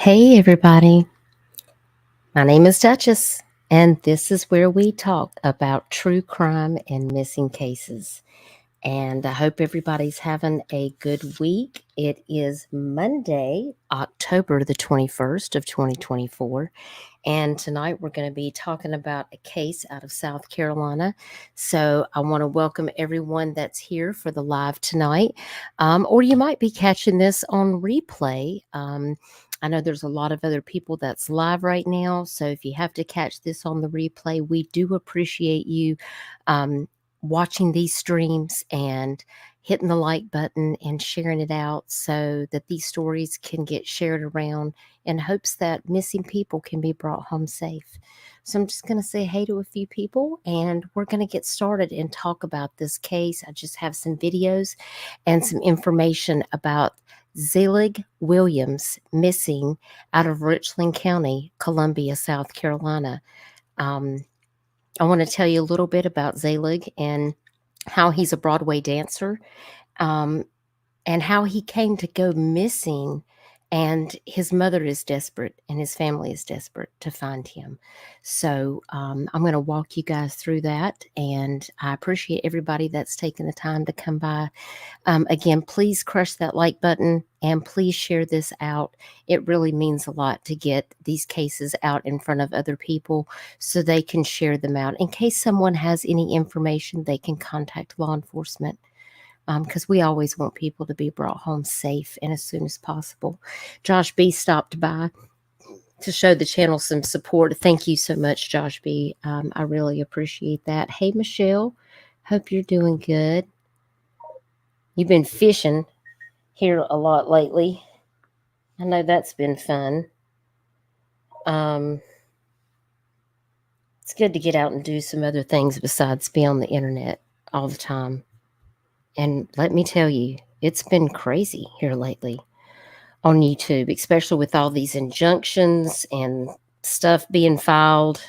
Hey, everybody. My name is Duchess, and this is where we talk about true crime and missing cases. And I hope everybody's having a good week. It is Monday, October the 21st of 2024. And tonight we're going to be talking about a case out of South Carolina. So I want to welcome everyone that's here for the live tonight. Or you might be catching this on replay. I know there's a lot of other people that's live right now. So if you have to catch this on the replay, we do appreciate you watching these streams and hitting the like button and sharing it out so that these stories can get shared around in hopes that missing people can be brought home safe. So I'm just going to say hey to a few people and we're going to get started and talk about this case. I just have some videos and some information about Zelig Williams missing out of Richland County, Columbia, South Carolina. I want to tell you a little bit about Zelig and how he's a Broadway dancer, um, and how he came to go missing. And his mother is desperate and his family is desperate to find him. So I'm going to walk you guys through that. And I appreciate everybody that's taken the time to come by. Again, please crush that like button and please share this out. It really means a lot to get these cases out in front of other people so they can share them out. In case someone has any information, they can contact law enforcement, because we always want people to be brought home safe and as soon as possible. Josh B stopped by to show the channel some support. Thank you so much, Josh B. I really appreciate that. Hey, Michelle. Hope you're doing good. You've been fishing here a lot lately. I know that's been fun. It's good to get out and do some other things besides be on the internet all the time. And let me tell you, it's been crazy here lately on YouTube, especially with all these injunctions and stuff being filed.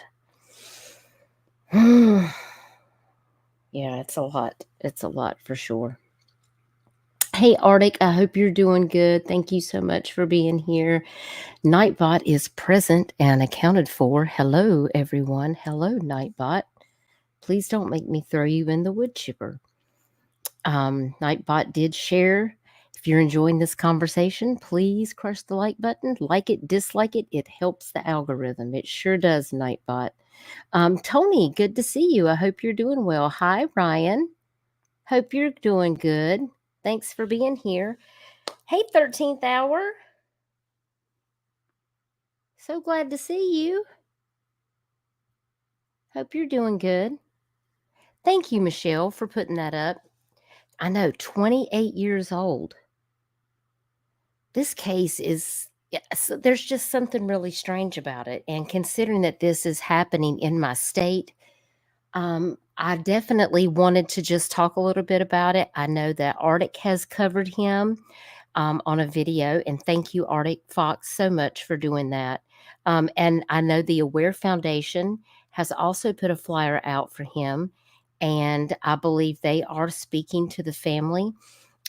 Yeah, it's a lot. It's a lot for sure. Hey, Arctic, I hope you're doing good. Thank you so much for being here. Nightbot is present and accounted for. Hello, everyone. Hello, Nightbot. Please don't make me throw you in the wood chipper. Nightbot did share. If you're enjoying this conversation, please crush the like button. Like it, dislike it. It helps the algorithm. It sure does, Nightbot. Tony, good to see you. I hope you're doing well. Hi, Ryan. Hope you're doing good. Thanks for being here. Hey, 13th hour. So glad to see you. Hope you're doing good. Thank you, Michelle, for putting that up. I know, 28 years old. This case is, there's just something really strange about it. And considering that this is happening in my state, I definitely wanted to just talk a little bit about it. I know that Arctic has covered him on a video, and thank you, Arctic Fox, so much for doing that. And I know the Aware Foundation has also put a flyer out for him, and I believe they are speaking to the family.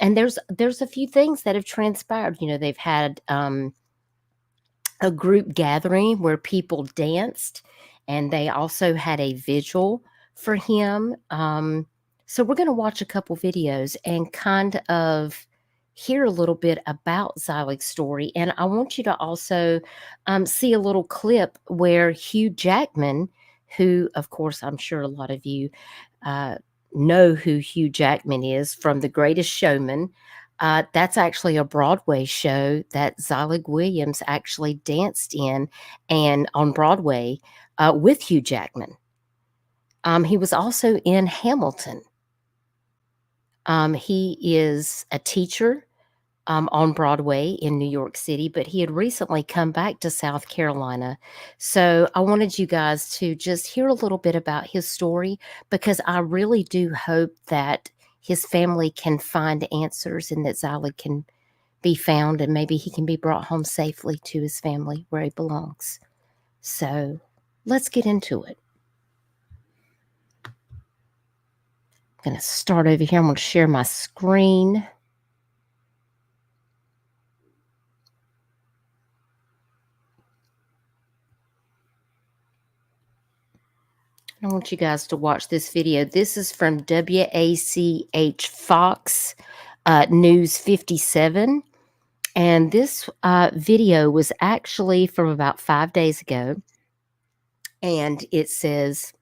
And there's a few things that have transpired. You know, they've had a group gathering where people danced, and they also had a vigil for him. So we're going to watch a couple videos and kind of hear a little bit about Zelig's story. And I want you to also see a little clip where Hugh Jackman, who, of course, I'm sure a lot of you know who Hugh Jackman is from The Greatest Showman. That's actually a Broadway show that Zelig Williams actually danced in and on Broadway with Hugh Jackman. He was also in Hamilton. He is a teacher on Broadway in New York City, but he had recently come back to South Carolina. So I wanted you guys to just hear a little bit about his story, because I really do hope that his family can find answers and that Zelig can be found and maybe he can be brought home safely to his family where he belongs. So let's get into it. I'm going to start over here. I'm going to share my screen. I want you guys to watch this video. This is from WACH Fox News 57. And this video was actually from about 5 days ago. And it says,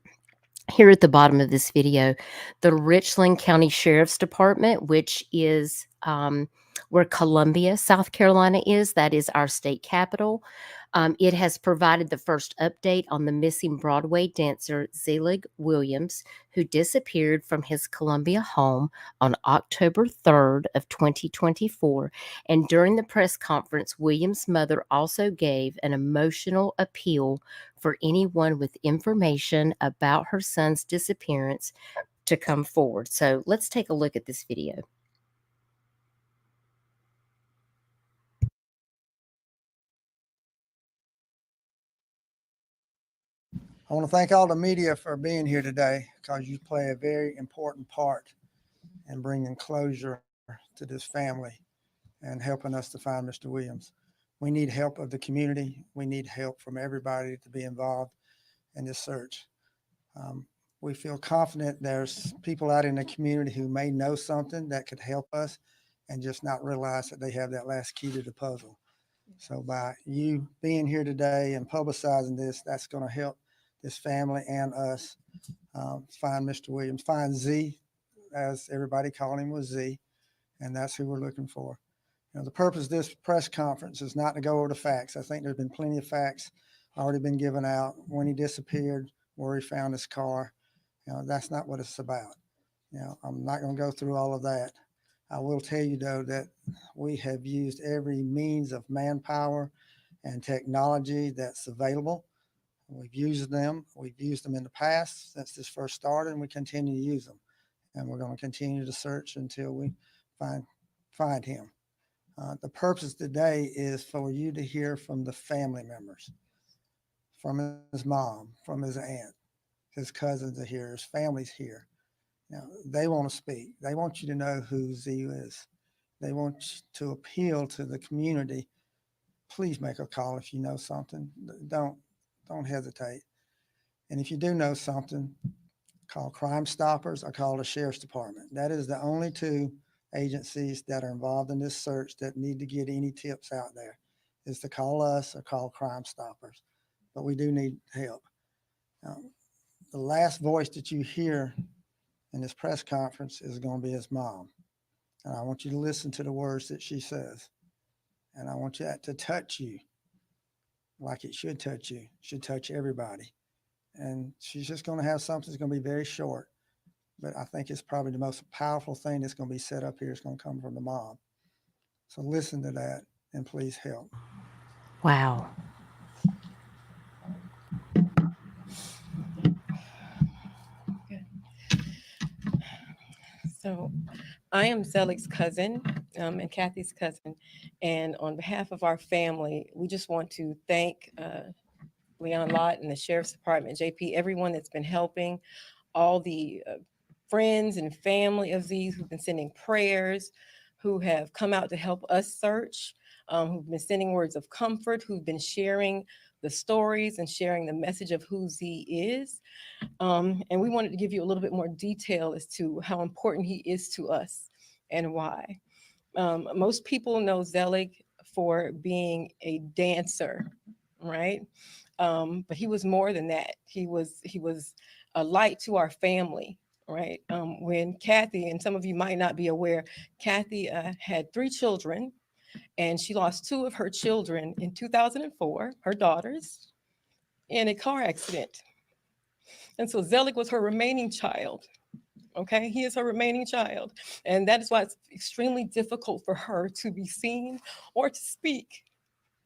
here at the bottom of this video, the Richland County Sheriff's Department, which is where Columbia, South Carolina is, that is our state capital. It has provided the first update on the missing Broadway dancer Zelig Williams, who disappeared from his Columbia home on October 3rd of 2024. And during the press conference, Williams' mother also gave an emotional appeal for anyone with information about her son's disappearance to come forward. So let's take a look at this video. I want to thank all the media for being here today because you play a very important part in bringing closure to this family and helping us to find Mr. Williams. We need help of the community. We need help from everybody to be involved in this search. We feel confident there's people out in the community who may know something that could help us and just not realize that they have that last key to the puzzle. So by you being here today and publicizing this, that's going to help this family and us find Mr. Williams, find Z, as everybody called him, was Z, and that's who we're looking for. You know, the purpose of this press conference is not to go over the facts. I think there's been plenty of facts already been given out. When he disappeared, where he found his car, you know, that's not what it's about. You know, I'm not going to go through all of that. I will tell you, though, that we have used every means of manpower and technology that's available. We've used them. We've used them in the past since this first started, and we continue to use them. And we're going to continue to search until we find him. The purpose today is for you to hear from the family members, from his mom, from his aunt, his cousins are here, his family's here. You know, they want to speak. They want you to know who Z is. They want to appeal to the community. Please make a call if you know something. Don't hesitate. And if you do know something, call Crime Stoppers or call the Sheriff's Department. That is the only two agencies that are involved in this search that need to get any tips out there, is to call us or call Crime Stoppers. But we do need help. The last voice that you hear in this press conference is going to be his mom. And I want you to listen to the words that she says. And I want that to touch you like it should touch you. It should touch everybody. And she's just going to have something that's going to be very short. But I think it's probably the most powerful thing that's going to be set up here is going to come from the mom. So listen to that and please help. Wow. So I am Zelig's cousin and Kathy's cousin. And on behalf of our family, we just want to thank Leon Lott and the Sheriff's Department, JP, everyone that's been helping, all the friends and family of these who've been sending prayers, who have come out to help us search, who've been sending words of comfort, who've been sharing the stories and sharing the message of who Z is. And we wanted to give you a little bit more detail as to how important he is to us and why. Most people know Zelig for being a dancer, right? But he was more than that. He was a light to our family, right? When Kathy, and some of you might not be aware, Kathy had 3 children, and she lost 2 of her children in 2004, her daughters, in a car accident. And so Zelig was her remaining child. Okay, he is her remaining child. And that is why it's extremely difficult for her to be seen or to speak.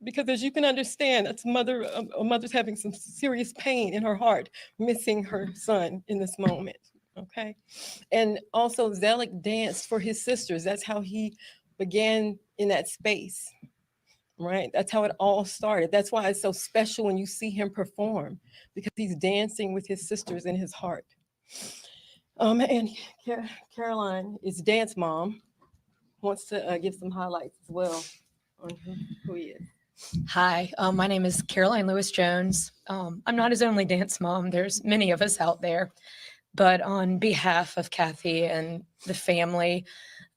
Because as you can understand, it's a mother's having some serious pain in her heart, missing her son in this moment. Okay. And also Zelig danced for his sisters. That's how he began in that space. Right. That's how it all started. That's why it's so special when you see him perform, because he's dancing with his sisters in his heart. And Caroline is dance mom, wants to give some highlights as well on who he is. Hi, my name is Caroline Lewis Jones. I'm not his only dance mom. There's many of us out there. But on behalf of Kathy and the family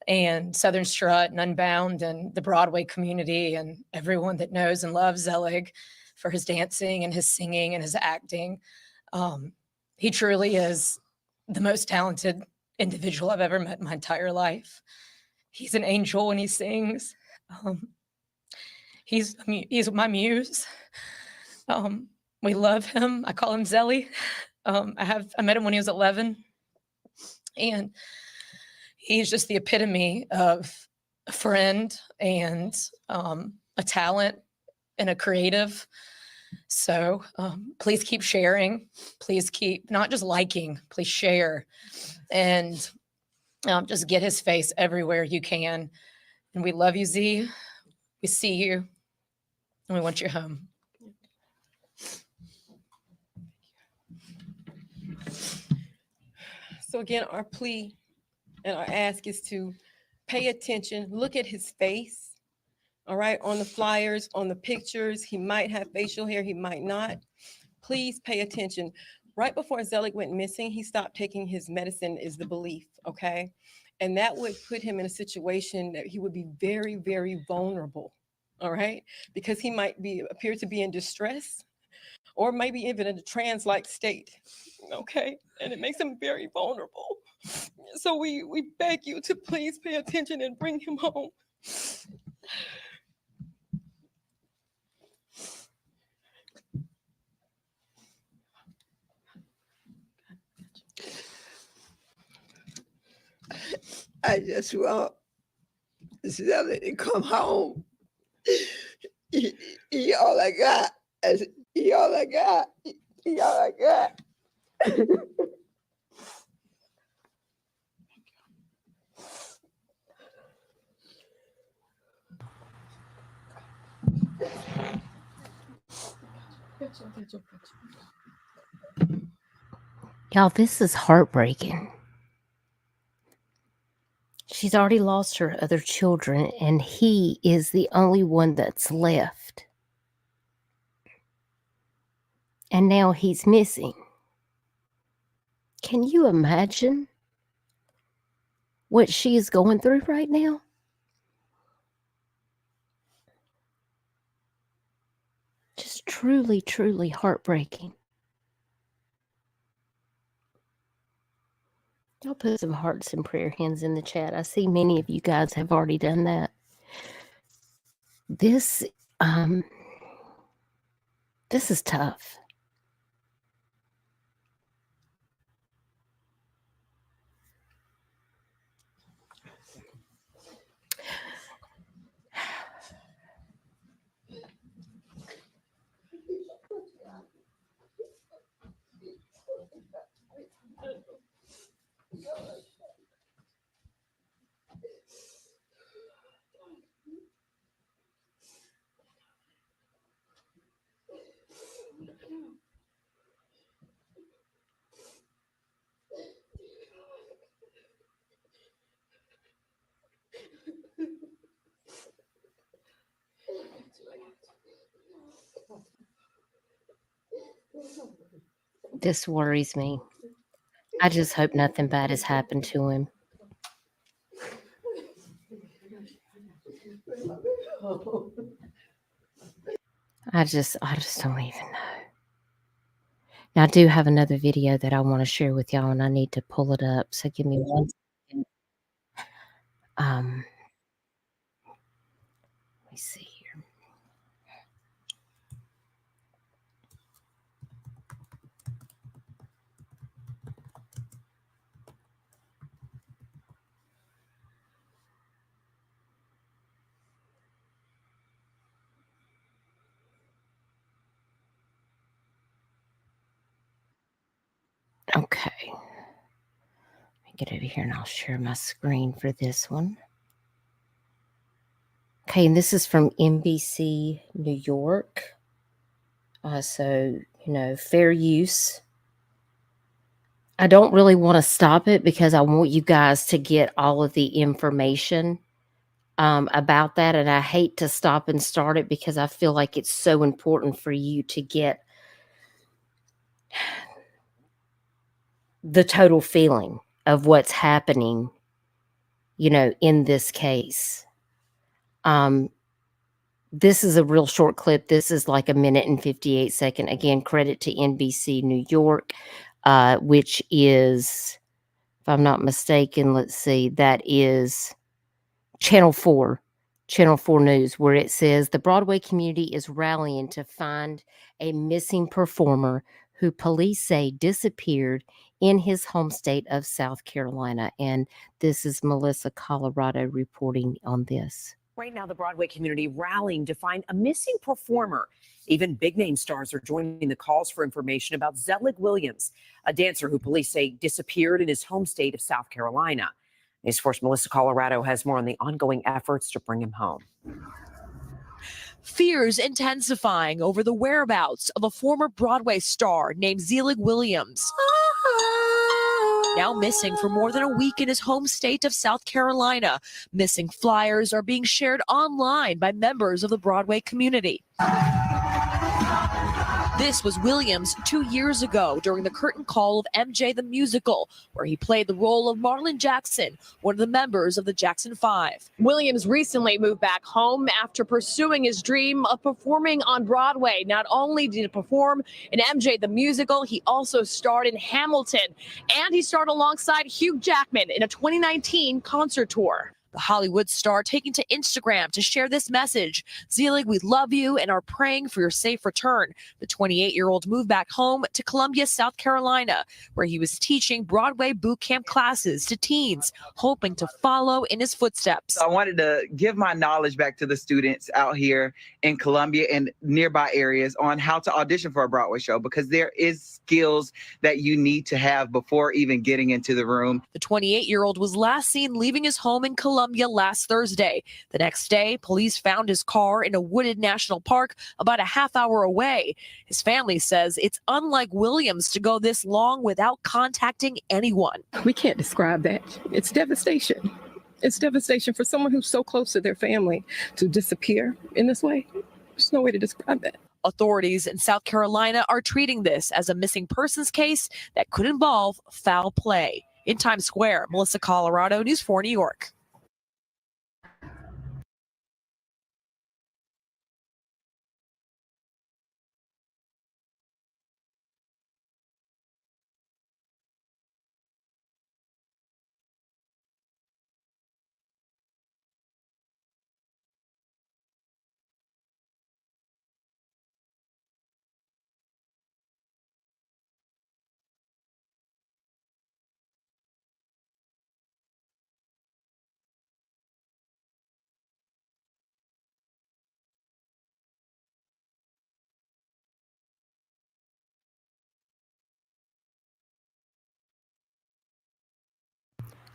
and Southern Strut and Unbound and the Broadway community and everyone that knows and loves Zelig for his dancing and his singing and his acting, he truly is the most talented individual I've ever met in my entire life. He's an angel when he sings. He's my muse. We love him. I call him Zelig. I met him when he was 11, and he's just the epitome of a friend and a talent and a creative. So please keep sharing. Please keep not just liking. Please share, and just get his face everywhere you can. And we love you, Z. We see you, and we want you home. So again, our plea and our ask is to pay attention, look at his face. All right, on the flyers, on the pictures, he might have facial hair, he might not. Please pay attention. Right before Zelig went missing, he stopped taking his medicine, is the belief, okay? And that would put him in a situation that he would be very, very vulnerable, all right? Because he might appear to be in distress or maybe even in a trance-like state, okay? And it makes him very vulnerable. So we beg you to please pay attention and bring him home. I just want Zelig to come home. He all I got. He all I got. He all I got. Y'all, this is heartbreaking. She's already lost her other children, and he is the only one that's left. And now he's missing. Can you imagine what she is going through right now? Just truly, truly heartbreaking. Y'all put some hearts and prayer hands in the chat. I see many of you guys have already done that. This is tough. This worries me. I just hope nothing bad has happened to him. I just don't even know. Now, I do have another video that I want to share with y'all, and I need to pull it up. So give me 1 second. Let me see here. Okay. Let me get over here and I'll share my screen for this one. Okay, and this is from NBC New York. So, fair use. I don't really want to stop it because I want you guys to get all of the information about that, and I hate to stop and start it because I feel like it's so important for you to get the total feeling of what's happening, you know, in this case. This is a real short clip. This is like a minute and 58 second. Again, credit to NBC New York, which is, if I'm not mistaken, let's see, that is Channel 4 News, where it says the Broadway community is rallying to find a missing performer who police say disappeared in his home state of South Carolina. And this is Melissa Colorado reporting on this. Right now, the Broadway community rallying to find a missing performer. Even big name stars are joining the calls for information about Zelig Williams, a dancer who police say disappeared in his home state of South Carolina. News Force Melissa Colorado has more on the ongoing efforts to bring him home. Fears intensifying over the whereabouts of a former Broadway star named Zelig Williams. Now missing for more than a week in his home state of South Carolina. Missing flyers are being shared online by members of the Broadway community. This was Williams 2 years ago during the curtain call of MJ the Musical, where he played the role of Marlon Jackson, one of the members of the Jackson 5. Williams recently moved back home after pursuing his dream of performing on Broadway. Not only did he perform in MJ the Musical, he also starred in Hamilton, and he starred alongside Hugh Jackman in a 2019 concert tour. The Hollywood star taking to Instagram to share this message. Zelig, we love you and are praying for your safe return. The 28-year-old moved back home to Columbia, South Carolina, where he was teaching Broadway boot camp classes to teens, hoping to follow in his footsteps. I wanted to give my knowledge back to the students out here in Columbia and nearby areas on how to audition for a Broadway show, because there is skills that you need to have before even getting into the room. The 28-year-old was last seen leaving his home in Columbia last Thursday. The next day, police found his car in a wooded national park about a half hour away. His family says it's unlike Williams to go this long without contacting anyone. We can't describe that. It's devastation. It's devastation for someone who's so close to their family to disappear in this way. There's no way to describe that. Authorities in South Carolina are treating this as a missing persons case that could involve foul play. In Times Square, Melissa Colorado, News 4 New York.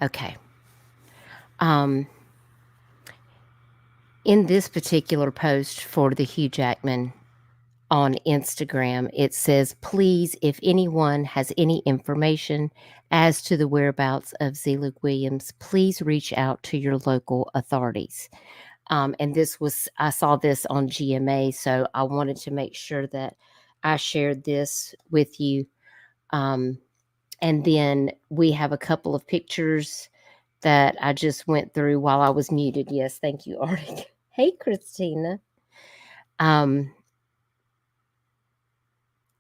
Okay. In this particular post for the Hugh Jackman on Instagram, it says, please, if anyone has any information as to the whereabouts of Zelig Williams, please reach out to your local authorities. And this was, I saw this on GMA, so I wanted to make sure that I shared this with you. And then we have a couple of pictures that I just went through while I was muted. Yes, thank you, Arctic. Hey, Christina.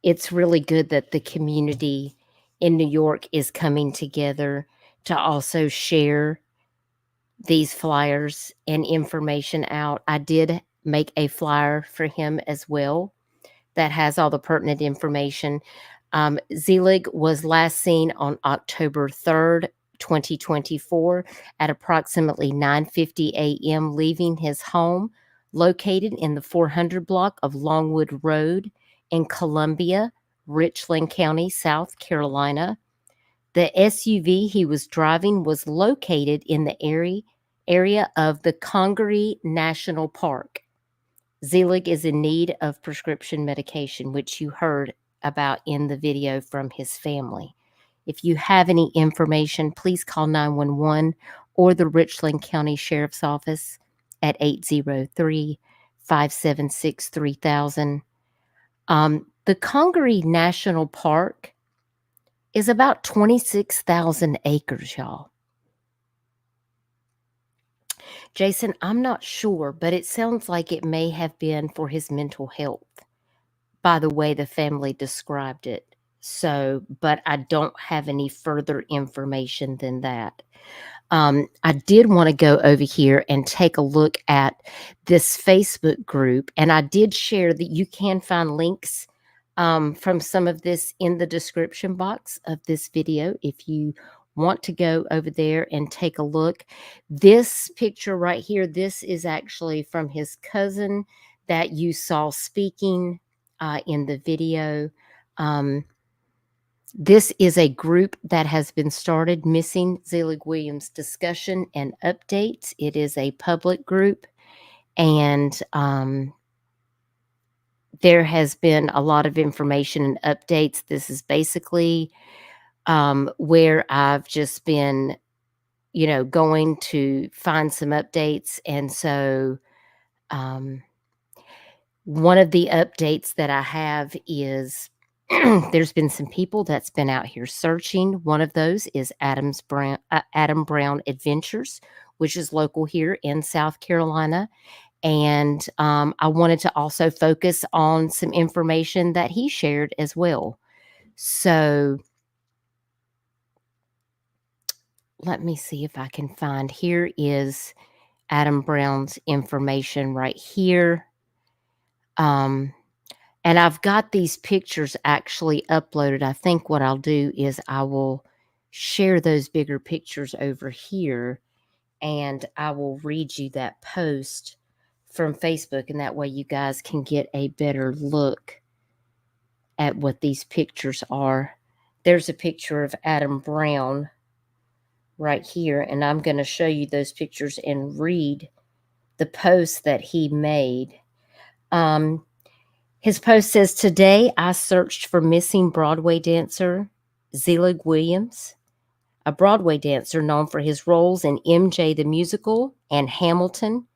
It's really good that the community in New York is coming together to also share these flyers and information out. I did make a flyer for him as well that has all the pertinent information. Zelig was last seen on October 3rd, 2024 at approximately 9:50 a.m. leaving his home located in the 400 block of Longwood Road in Columbia, Richland County, South Carolina. The SUV he was driving was located in the area of the Congaree National Park. Zelig is in need of prescription medication, which you heard about in the video from his family. If you have any information, please call 911 or the Richland County Sheriff's Office at 803-576-3000. The Congaree National Park is about 26,000 acres, y'all. Jason, I'm not sure, but it sounds like it may have been for his mental health by the way the family described it. So, but I don't have any further information than that. I did want to go over here and take a look at this Facebook group, and I did share that you can find links from some of this in the description box of this video if you want to go over there and take a look. This picture right here, this is actually from his cousin that you saw speaking in the video. This is a group that has been started, Missing Zelig Williams Discussion and Updates. It is a public group, and there has been a lot of information and updates. This is basically where I've just been, going to find some updates. And so one of the updates that I have is there's been some people that's been out here searching. One of those is Adam Brown Adventures, which is local here in South Carolina. And I wanted to also focus on some information that he shared as well. So let me see if I can find. Here is Adam Brown's information right here. And I've got these pictures actually uploaded. I think what I'll do is I will share those bigger pictures over here, and I will read you that post from Facebook, and that way you guys can get a better look at what these pictures are. There's a picture of Adam Brown right here, and I'm going to show you those pictures and read the post that he made. His post says, "Today I searched for missing Broadway dancer Zelig Williams, a Broadway dancer known for his roles in MJ the Musical and Hamilton.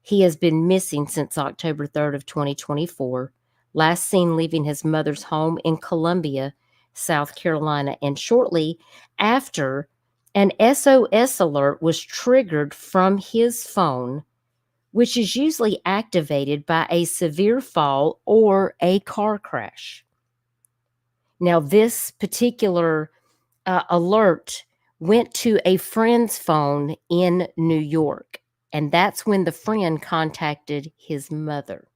He has been missing since October 3rd of 2024, last seen leaving his mother's home in Columbia, South Carolina, and shortly after, an SOS alert was triggered from his phone, which is usually activated by a severe fall or a car crash." Now, this particular alert went to a friend's phone in New York, and that's when the friend contacted his mother.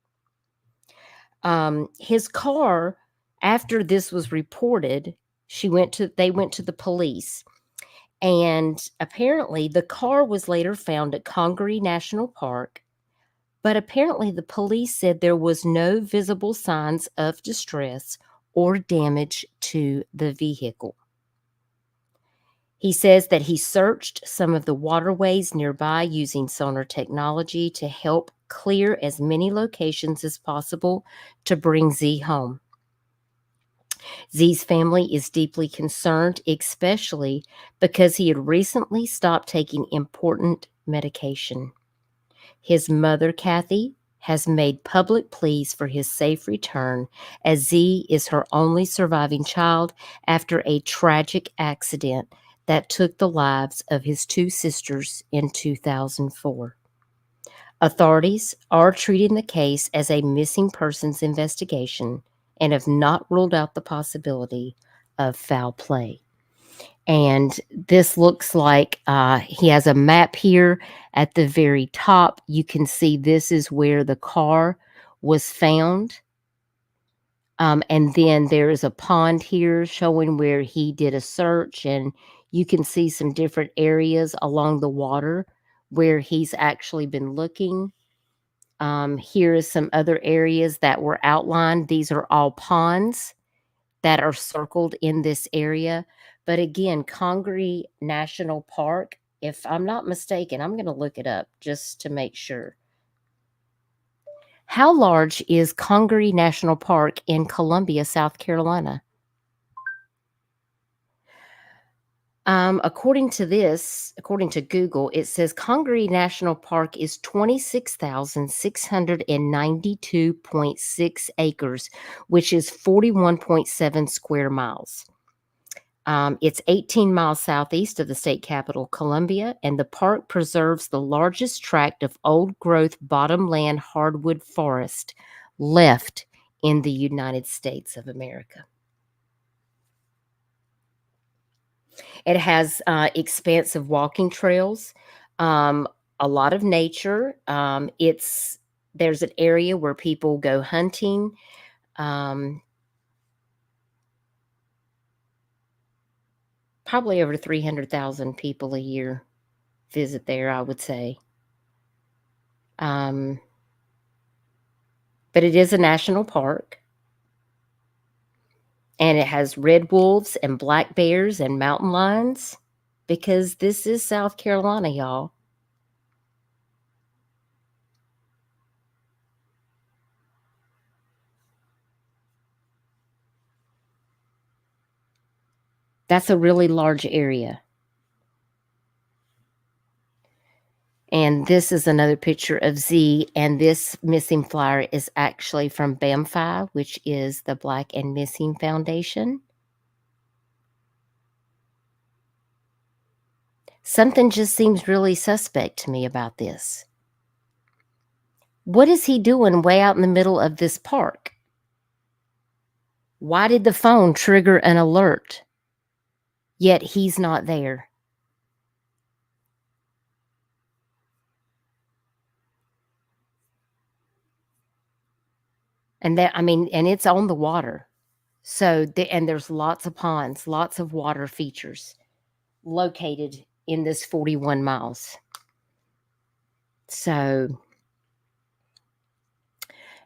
His car, after this was reported, they went to the police, and apparently the car was later found at Congaree National Park, but apparently the police said there was no visible signs of distress or damage to the vehicle. He says that he searched some of the waterways nearby using sonar technology to help clear as many locations as possible to bring Z home. Z's family is deeply concerned, especially because he had recently stopped taking important medication. His mother, Kathy, has made public pleas for his safe return, as Z is her only surviving child after a tragic accident that took the lives of his two sisters in 2004. Authorities are treating the case as a missing persons investigation and have not ruled out the possibility of foul play. And this looks like he has a map here at the very top. You can see this is where the car was found. And then there is a pond here showing where he did a search, and you can see some different areas along the water where he's actually been looking. Here is some other areas that were outlined. These are all ponds that are circled in this area. But again, Congaree National Park, if I'm not mistaken, I'm going to look it up just to make sure. How large is Congaree National Park in Columbia, South Carolina? According to Google, it says Congaree National Park is 26,692.6 acres, which is 41.7 square miles. It's 18 miles southeast of the state capital, Columbia, and the park preserves the largest tract of old-growth bottomland hardwood forest left in the United States of America. It has expansive walking trails, a lot of nature. There's an area where people go hunting. Probably over 300,000 people a year visit there, I would say. But it is a national park. And it has red wolves and black bears and mountain lions, because this is South Carolina, y'all. That's a really large area. And this is another picture of Z, and this missing flyer is actually from BAMFI, which is the Black and Missing Foundation. Something just seems really suspect to me about this. What is he doing way out in the middle of this park? Why did the phone trigger an alert? Yet he's not there. And it's on the water. So, and there's lots of ponds, lots of water features located in this 41 miles. So,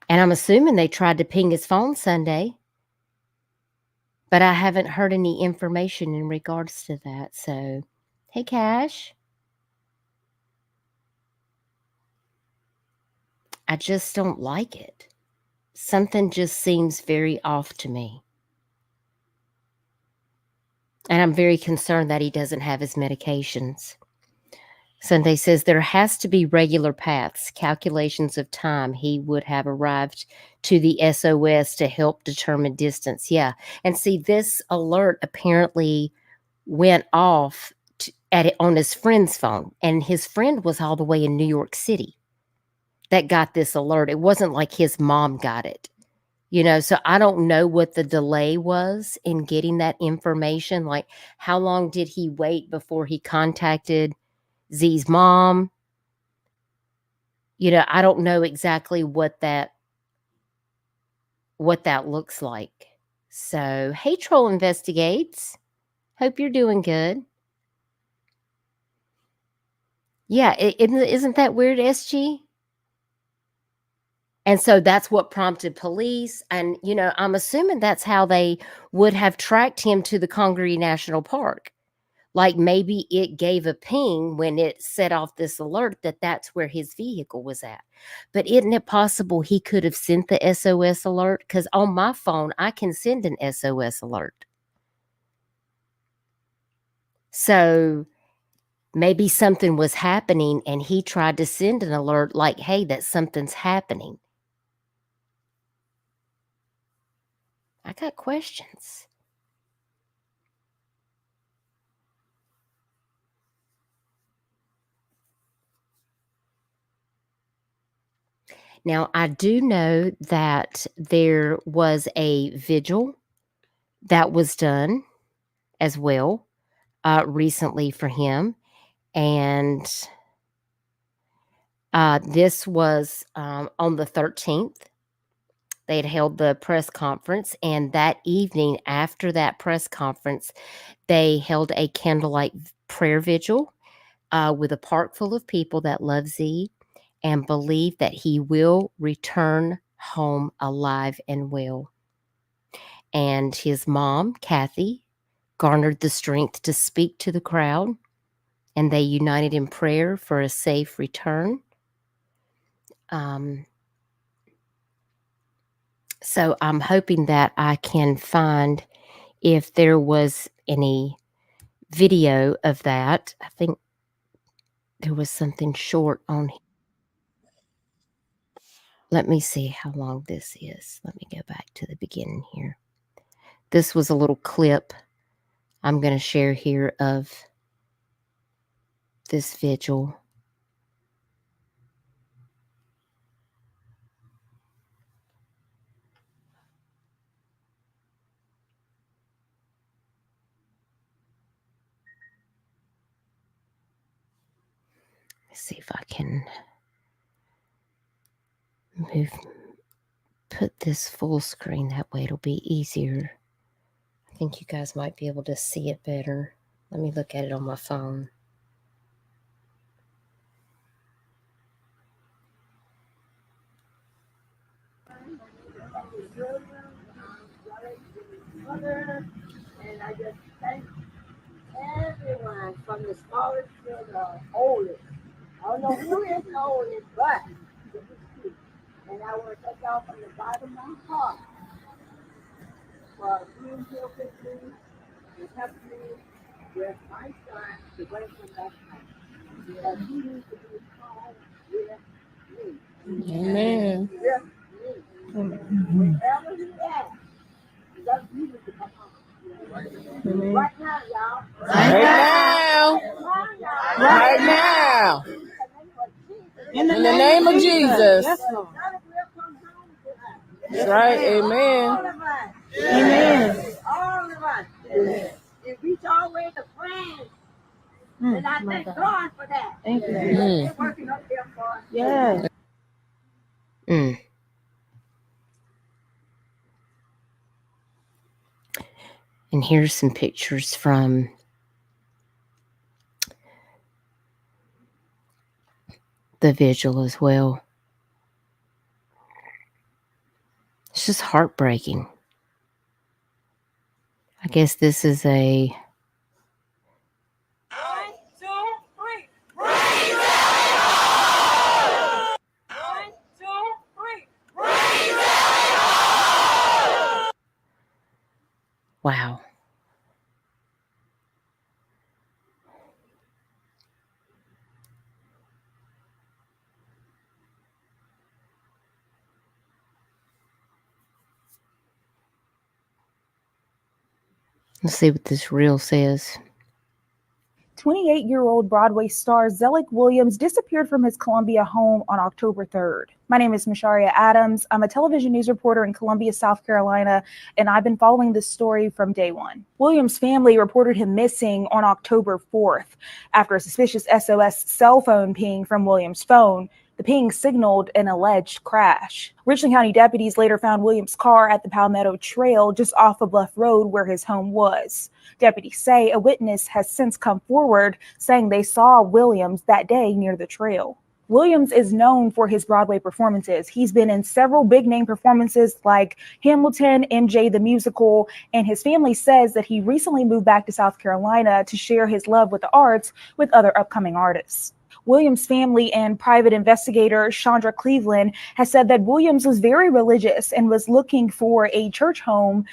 and I'm assuming they tried to ping his phone Sunday, but I haven't heard any information in regards to that. So, hey, Cash. I just don't like it. Something just seems very off to me. And I'm very concerned that he doesn't have his medications. Sunday says there has to be regular paths, calculations of time he would have arrived to the SOS to help determine distance. Yeah. And see, this alert apparently went off on his friend's phone, and his friend was all the way in New York City that got this alert. It wasn't like his mom got it. So I don't know what the delay was in getting that information. Like, how long did he wait before he contacted Z's mom? I don't know exactly what that looks like. So, hey, Troll Investigates. Hope you're doing good. Yeah, isn't that weird, SG? And so that's what prompted police. And, I'm assuming that's how they would have tracked him to the Congaree National Park. Like, maybe it gave a ping when it set off this alert that that's where his vehicle was at. But isn't it possible he could have sent the SOS alert? Because on my phone, I can send an SOS alert. So maybe something was happening and he tried to send an alert like, hey, that something's happening. I got questions. Now, I do know that there was a vigil that was done as well recently for him. And this was on the 13th. They had held the press conference, and that evening after that press conference, they held a candlelight prayer vigil with a park full of people that love Z and believe that he will return home alive and well. And his mom, Kathy, garnered the strength to speak to the crowd, and they united in prayer for a safe return. So I'm hoping that I can find if there was any video of that. I think there was something short on here. Let me see how long this is. Let me go back to the beginning here. This was a little clip I'm going to share here of this vigil. Let's see if I can put this full screen. That way it'll be easier. I think you guys might be able to see it better. Let me look at it on my phone. And I just thank everyone from the smallest to the oldest. I don't know who is the oldest, but this is true. And I want to thank y'all from the bottom of my heart for being here with me and helping me with my son to bring him back home. Because he needs to be home with me. Amen. With me. Wherever he at, he needs to come home. Amen. Right now, y'all. Right now. Right now. In the name of Jesus. Yes, That's Lord. right. Amen. All of us. Amen. All of us. It reach all the way to France. And I thank God for that. Thank you. They're working up there for us. Yes. And here's some pictures from the vigil as well. It's just heartbreaking. I guess this is a... 1, 2, 3. 1, 2, 3. Wow. Let's see what this reel says. 28-year-old Broadway star Zelig Williams disappeared from his Columbia home on October 3rd. My name is Misharia Adams. I'm a television news reporter in Columbia, South Carolina, and I've been following this story from day one. Williams' family reported him missing on October 4th after a suspicious SOS cell phone ping from Williams' phone. The ping signaled an alleged crash. Richland County deputies later found Williams' car at the Palmetto Trail just off of Bluff Road where his home was. Deputies say a witness has since come forward saying they saw Williams that day near the trail. Williams is known for his Broadway performances. He's been in several big-name performances like Hamilton, MJ the Musical, and his family says that he recently moved back to South Carolina to share his love with the arts with other upcoming artists. Williams' family and private investigator Chandra Cleveland has said that Williams was very religious and was looking for a church home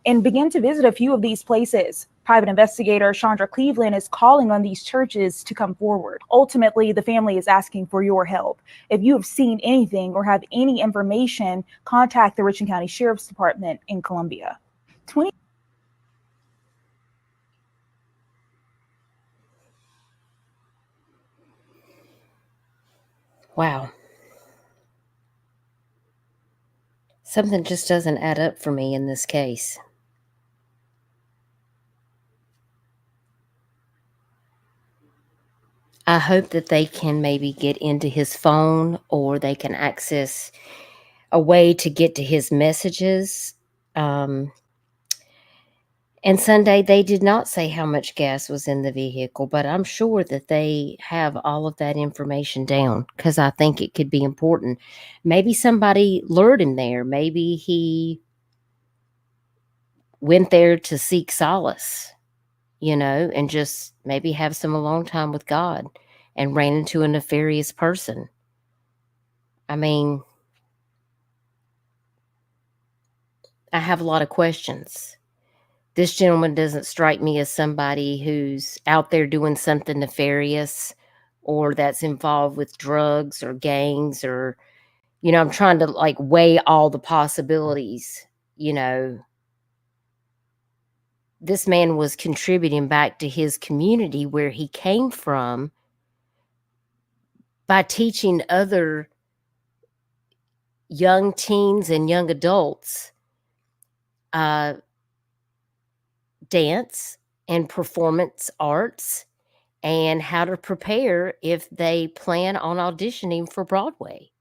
and began to visit a few of these places. Private investigator Chandra Cleveland is calling on these churches to come forward. Ultimately, the family is asking for your help. If you have seen anything or have any information, contact the Richland County Sheriff's Department in Columbia. Wow. Something just doesn't add up for me in this case. I hope that they can maybe get into his phone or they can access a way to get to his messages. And Sunday, they did not say how much gas was in the vehicle, but I'm sure that they have all of that information down because I think it could be important. Maybe somebody lured him there. Maybe he went there to seek solace, and just maybe have some alone time with God and ran into a nefarious person. I mean, I have a lot of questions This gentleman doesn't strike me as somebody who's out there doing something nefarious or that's involved with drugs or gangs or, I'm trying to like weigh all the possibilities. This man was contributing back to his community where he came from by teaching other young teens and young adults dance and performance arts and how to prepare if they plan on auditioning for Broadway.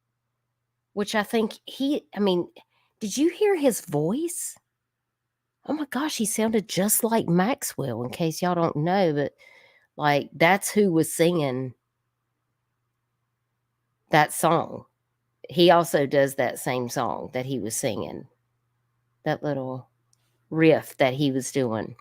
Which I think did you hear his voice? Oh my gosh, he sounded just like Maxwell, in case y'all don't know, but like that's who was singing that song. He also does that same song that he was singing, that little riff that he was doing.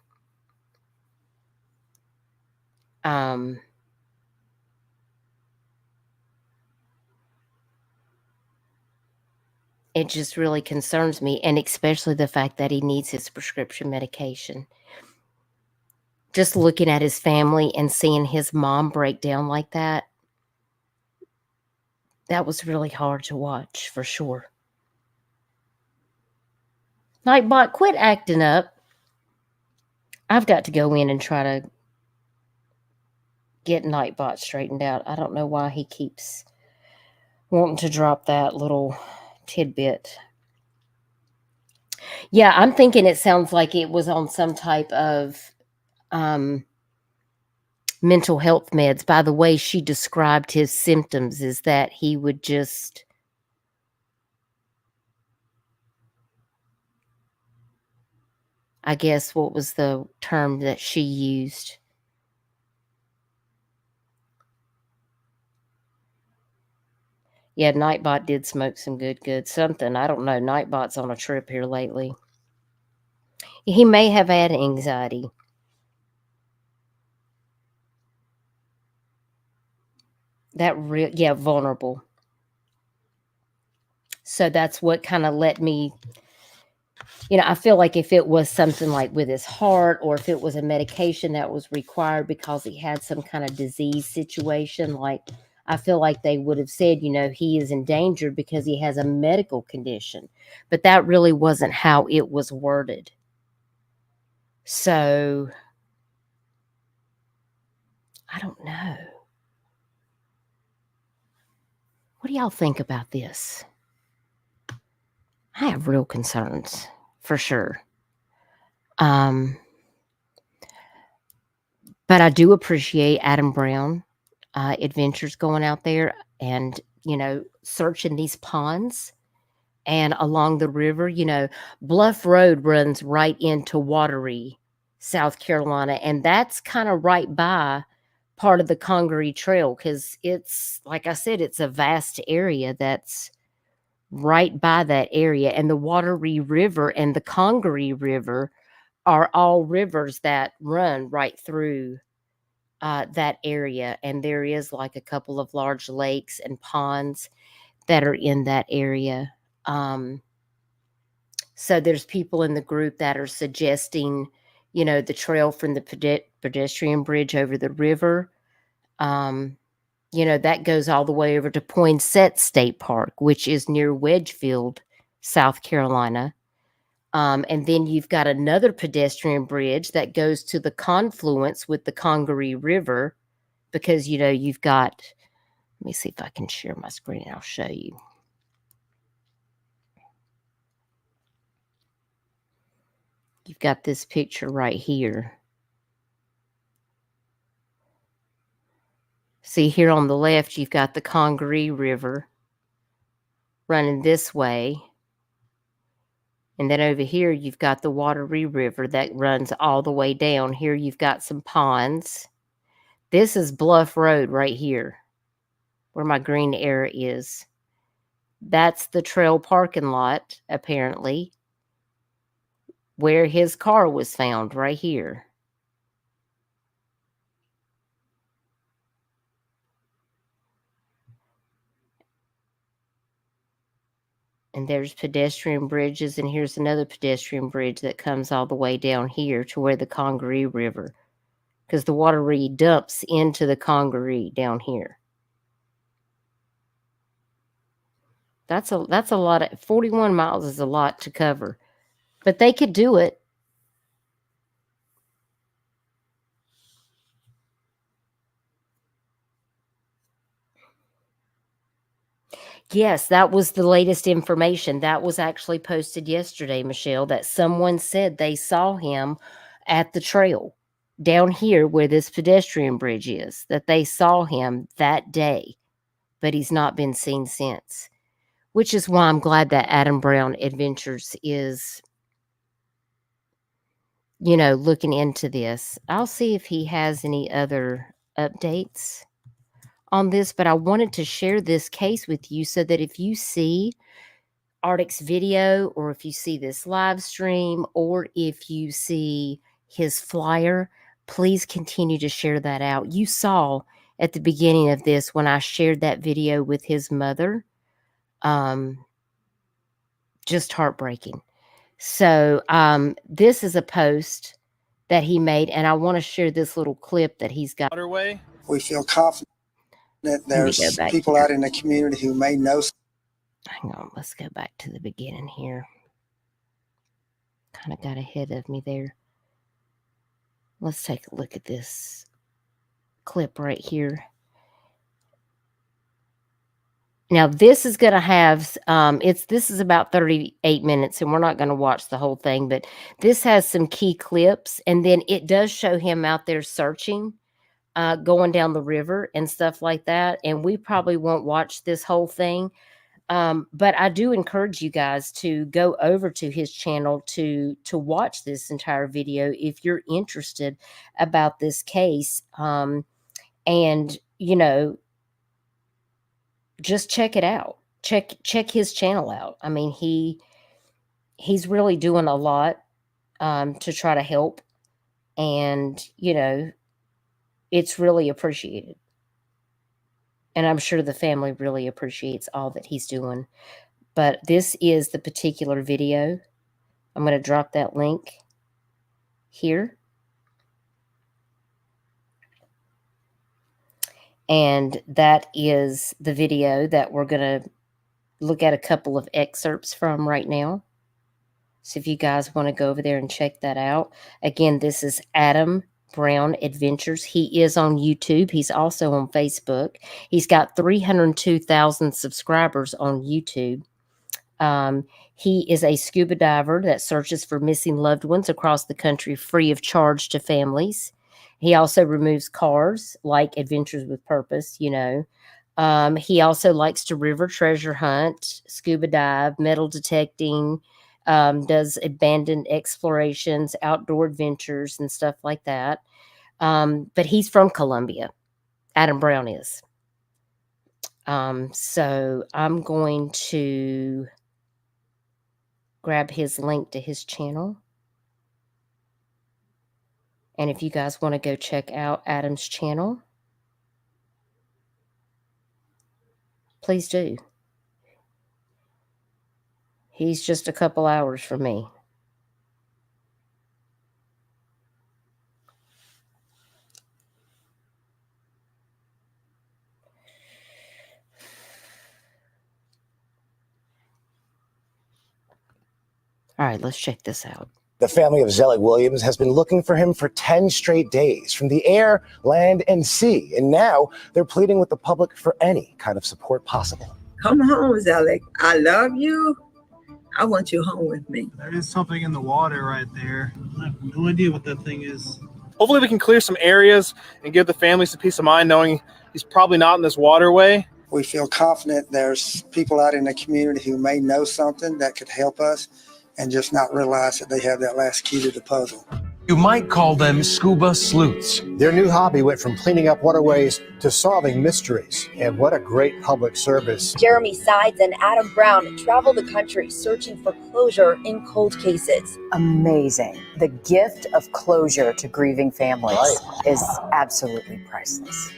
It just really concerns me, and especially the fact that he needs his prescription medication. Just looking at his family and seeing his mom break down like that was really hard to watch, for sure. Nightbot, quit acting up. I've got to go in and try to get Nightbot straightened out. I don't know why he keeps wanting to drop that little tidbit. Yeah, I'm thinking it sounds like it was on some type of mental health meds. By the way she described his symptoms, is that he would just I guess what was the term that she used? Yeah, Nightbot did smoke some good something. I don't know. Nightbot's on a trip here lately. He may have had anxiety. Vulnerable. So that's what kind of let me, I feel like if it was something like with his heart, or if it was a medication that was required because he had some kind of disease situation, like I feel like they would have said, he is endangered because he has a medical condition. But that really wasn't how it was worded. So I don't know. What do y'all think about this? I have real concerns, for sure. But I do appreciate Adam Brown adventures going out there and, searching these ponds and along the river. Bluff Road runs right into Watery, South Carolina, and that's kind of right by part of the Congaree Trail, because it's, like I said, it's a vast area that's right by that area. And the Watery River and the Congaree River are all rivers that run right through that area. And there is like a couple of large lakes and ponds that are in that area. So there's people in the group that are suggesting, the trail from the pedestrian bridge over the river. That goes all the way over to Poinsett State Park, which is near Wedgefield, South Carolina. And then you've got another pedestrian bridge that goes to the confluence with the Congaree River, because, you've got, let me see if I can share my screen and I'll show you. You've got this picture right here. See, here on the left, you've got the Congaree River running this way. And then over here, you've got the Watery River that runs all the way down. Here, you've got some ponds. This is Bluff Road right here, where my green arrow is. That's the trail parking lot, apparently, where his car was found, right here. And there's pedestrian bridges, and here's another pedestrian bridge that comes all the way down here to where the Congaree River, because the Wateree dumps into the Congaree down here. That's a lot of 41 miles is a lot to cover, but they could do it. Yes, that was the latest information. That was actually posted yesterday, Michelle, that someone said they saw him at the trail down here where this pedestrian bridge is, that they saw him that day, but he's not been seen since, which is why I'm glad that Adam Brown Adventures is, looking into this. I'll see if he has any other updates on this, but I wanted to share this case with you so that if you see Arctic's video, or if you see this live stream, or if you see his flyer, please continue to share that out. You saw at the beginning of this when I shared that video with his mother, just heartbreaking. So this is a post that he made, and I want to share this little clip that he's got. Waterway. We feel confident there's people out in the community who may know. Hang on, let's go back to the beginning here. Kind of got ahead of me there. Let's take a look at this clip right here. Now, this is going to have, this is about 38 minutes, and we're not going to watch the whole thing, but this has some key clips, and then it does show him out there searching, going down the river and stuff like that, and we probably won't watch this whole thing, but I do encourage you guys to go over to his channel to watch this entire video if you're interested about this case, and, just check it out. Check his channel out. I mean, he's really doing a lot to try to help, and it's really appreciated. And I'm sure the family really appreciates all that he's doing. But this is the particular video. I'm going to drop that link here. And that is the video that we're going to look at a couple of excerpts from right now. So if you guys want to go over there and check that out. Again, this is Adam Brown Adventures. He is on YouTube. He's also on Facebook. He's got 302,000 subscribers on YouTube. He is a scuba diver that searches for missing loved ones across the country free of charge to families. He also removes cars, like Adventures with Purpose, He also likes to river treasure hunt, scuba dive, metal detecting, does abandoned explorations, outdoor adventures, and stuff like that. But he's from Columbia. Adam Brown is. So I'm going to grab his link to his channel. And if you guys want to go check out Adam's channel, please do. He's just a couple hours from me. All right, let's check this out. The family of Zelig Williams has been looking for him for 10 straight days from the air, land, and sea. And now they're pleading with the public for any kind of support possible. Come home, Zelig. I love you. I want you home with me. There is something in the water right there. I have no idea what that thing is. Hopefully we can clear some areas and give the family some peace of mind knowing he's probably not in this waterway. We feel confident there's people out in the community who may know something that could help us and just not realize that they have that last key to the puzzle. You might call them scuba sleuths. Their new hobby went from cleaning up waterways to solving mysteries. And what a great public service. Jeremy Sides and Adam Brown travel the country searching for closure in cold cases. Amazing. The gift of closure to grieving families is absolutely priceless.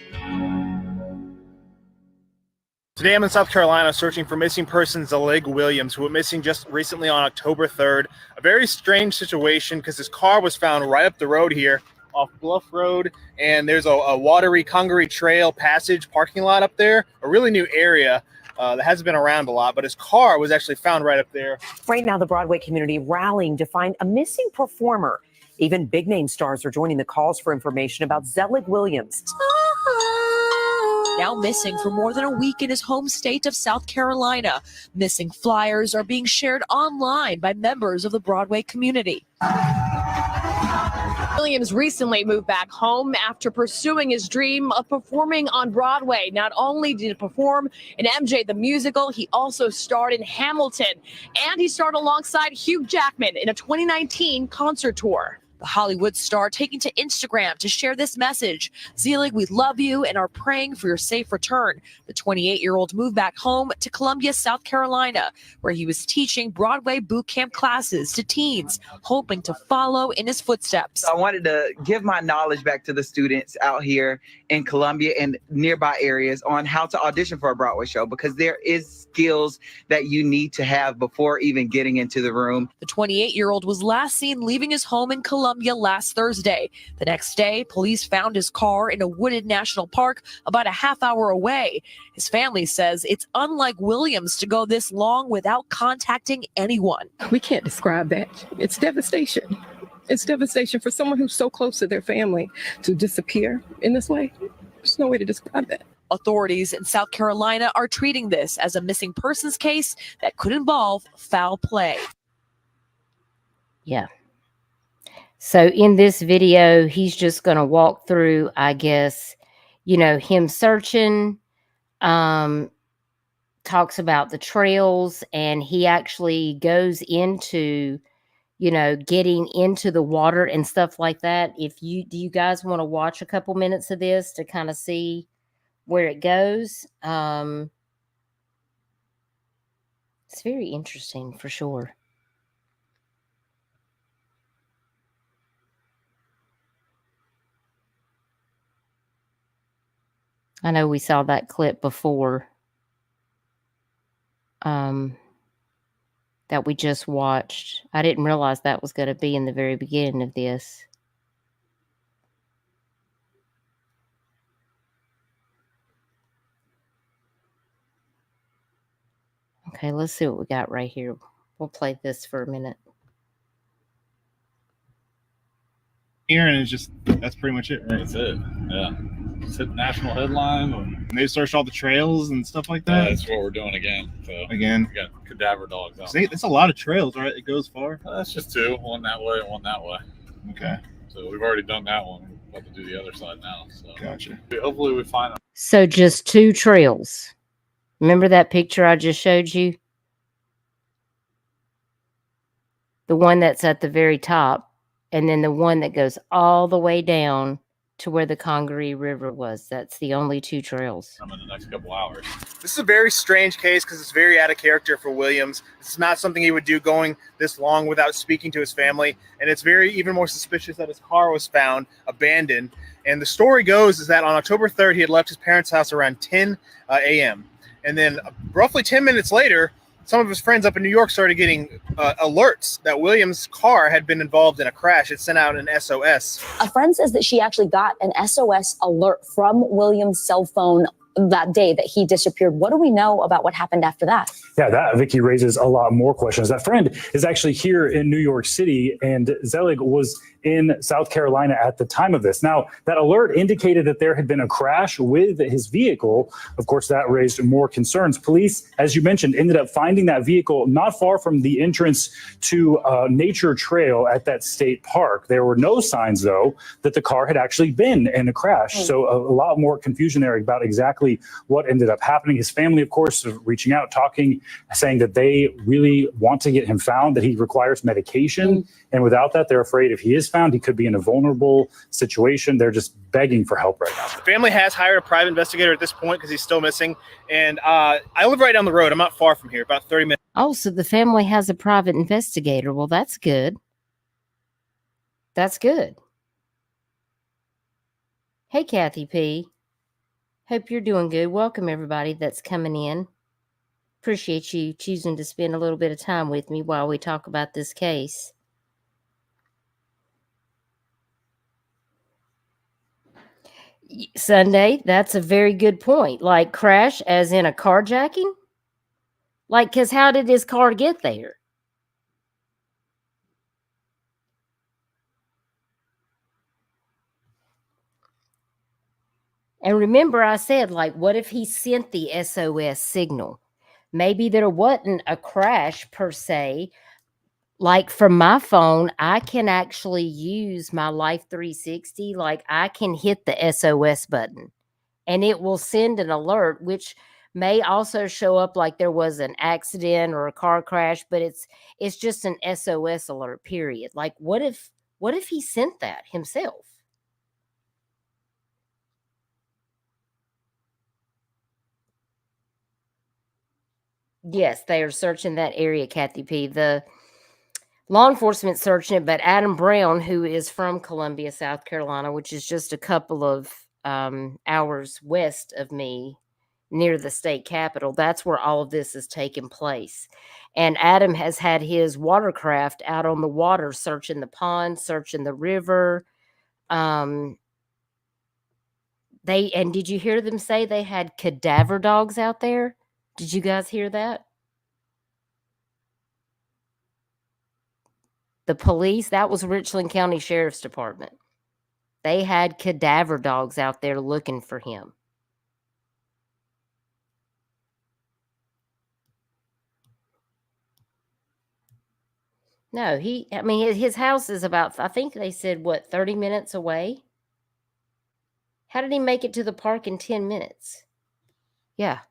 Today I'm in South Carolina searching for missing person Zelig Williams, who went missing just recently on October 3rd. A very strange situation because his car was found right up the road here off Bluff Road, and there's a watery Congaree Trail passage parking lot up there, a really new area that hasn't been around a lot, but his car was actually found right up there. Right now, the Broadway community rallying to find a missing performer. Even big name stars are joining the calls for information about Zelig Williams. Now missing for more than a week in his home state of South Carolina. Missing flyers are being shared online by members of the Broadway community. Williams recently moved back home after pursuing his dream of performing on Broadway. Not only did he perform in MJ the musical, he also starred in Hamilton, and he starred alongside Hugh Jackman in a 2019 concert tour. The Hollywood star taking to Instagram to share this message. Zelig, we love you and are praying for your safe return. The 28-year-old moved back home to Columbia, South Carolina, where he was teaching Broadway boot camp classes to teens, hoping to follow in his footsteps. I wanted to give my knowledge back to the students out here in Columbia and nearby areas on how to audition for a Broadway show, because there is skills that you need to have before even getting into the room. The 28-year-old was last seen leaving his home in Columbia last Thursday. The next day, police found his car in a wooded national park about a half hour away. His family says it's unlike Williams to go this long without contacting anyone. We can't describe that. It's devastation. It's devastation for someone who's so close to their family to disappear in this way. There's no way to describe that. Authorities in South Carolina are treating this as a missing persons case that could involve foul play. Yeah. So in this video, he's just going to walk through, I guess, him searching, talks about the trails, and he actually goes into, getting into the water and stuff like that. Do you guys want to watch a couple minutes of this to kind of see where it goes? It's very interesting for sure. I know we saw that clip before that we just watched. I didn't realize that was going to be in the very beginning of this. Okay, let's see what we got right here. We'll play this for a minute. Here, and it's just, that's pretty much it, right? That's it, yeah. Just hit the national headline. And they searched all the trails and stuff like Yeah, that. that's what we're doing again. So Again. we got cadaver dogs out. See, that's a lot of trails, right? It goes far. That's just two, one that way and one that way. Okay. So we've already done that one. We're about to do the other side now. So Gotcha. hopefully we find them. So just 2 trails. Remember that picture I just showed you? The one that's at the very top, and then the one that goes all the way down to where the Congaree River was. That's the only 2 trails. In the next couple hours. This is a very strange case because it's very out of character for Williams. It's not something he would do going this long without speaking to his family. And it's even more suspicious that his car was found abandoned. And the story goes is that on October 3rd, he had left his parents' house around 10 a.m. And then roughly 10 minutes later, some of his friends up in New York started getting alerts that Williams' car had been involved in a crash. It sent out an SOS. A friend says that she actually got an SOS alert from Williams' cell phone that day that he disappeared. What do we know about what happened after that? Yeah, that, Vicky, raises a lot more questions. That friend is actually here in New York City, and Zelig was in South Carolina at the time of this. Now, that alert indicated that there had been a crash with his vehicle. Of course, that raised more concerns. Police, as you mentioned, ended up finding that vehicle not far from the entrance to a nature trail at that state park. There were no signs, though, that the car had actually been in a crash. So a lot more confusion there about exactly what ended up happening. His family, of course, reaching out, talking, saying that they really want to get him found, that he requires medication. And without that, they're afraid if he is found, he could be in a vulnerable situation. They're just begging for help right now. The family has hired a private investigator at this point because he's still missing. And I live right down the road. I'm not far from here, about 30 minutes. Oh, so the family has a private investigator. Well, that's good. That's good. Hey, Kathy P. Hope you're doing good. Welcome, everybody that's coming in. Appreciate you choosing to spend a little bit of time with me while we talk about this case. Sunday, that's a very good point. Like crash as in a carjacking? Like, because how did his car get there? And remember I said, like, what if he sent the SOS signal? Maybe there wasn't a crash per se. Like from my phone, I can actually use my Life 360. Like I can hit the SOS button and it will send an alert, which may also show up like there was an accident or a car crash, but it's just an SOS alert, period. Like what if he sent that himself? Yes, they are searching that area, Kathy P. The law enforcement searching it, but Adam Brown, who is from Columbia, South Carolina, which is just a couple of hours west of me, near the state capitol, that's where all of this is taking place. And Adam has had his watercraft out on the water, searching the pond, searching the river. And did you hear them say they had cadaver dogs out there? Did you guys hear that? The police, that was Richland County Sheriff's Department. They had cadaver dogs out there looking for him. No, his house is about, I think they said, 30 minutes away? How did he make it to the park in 10 minutes? Yeah.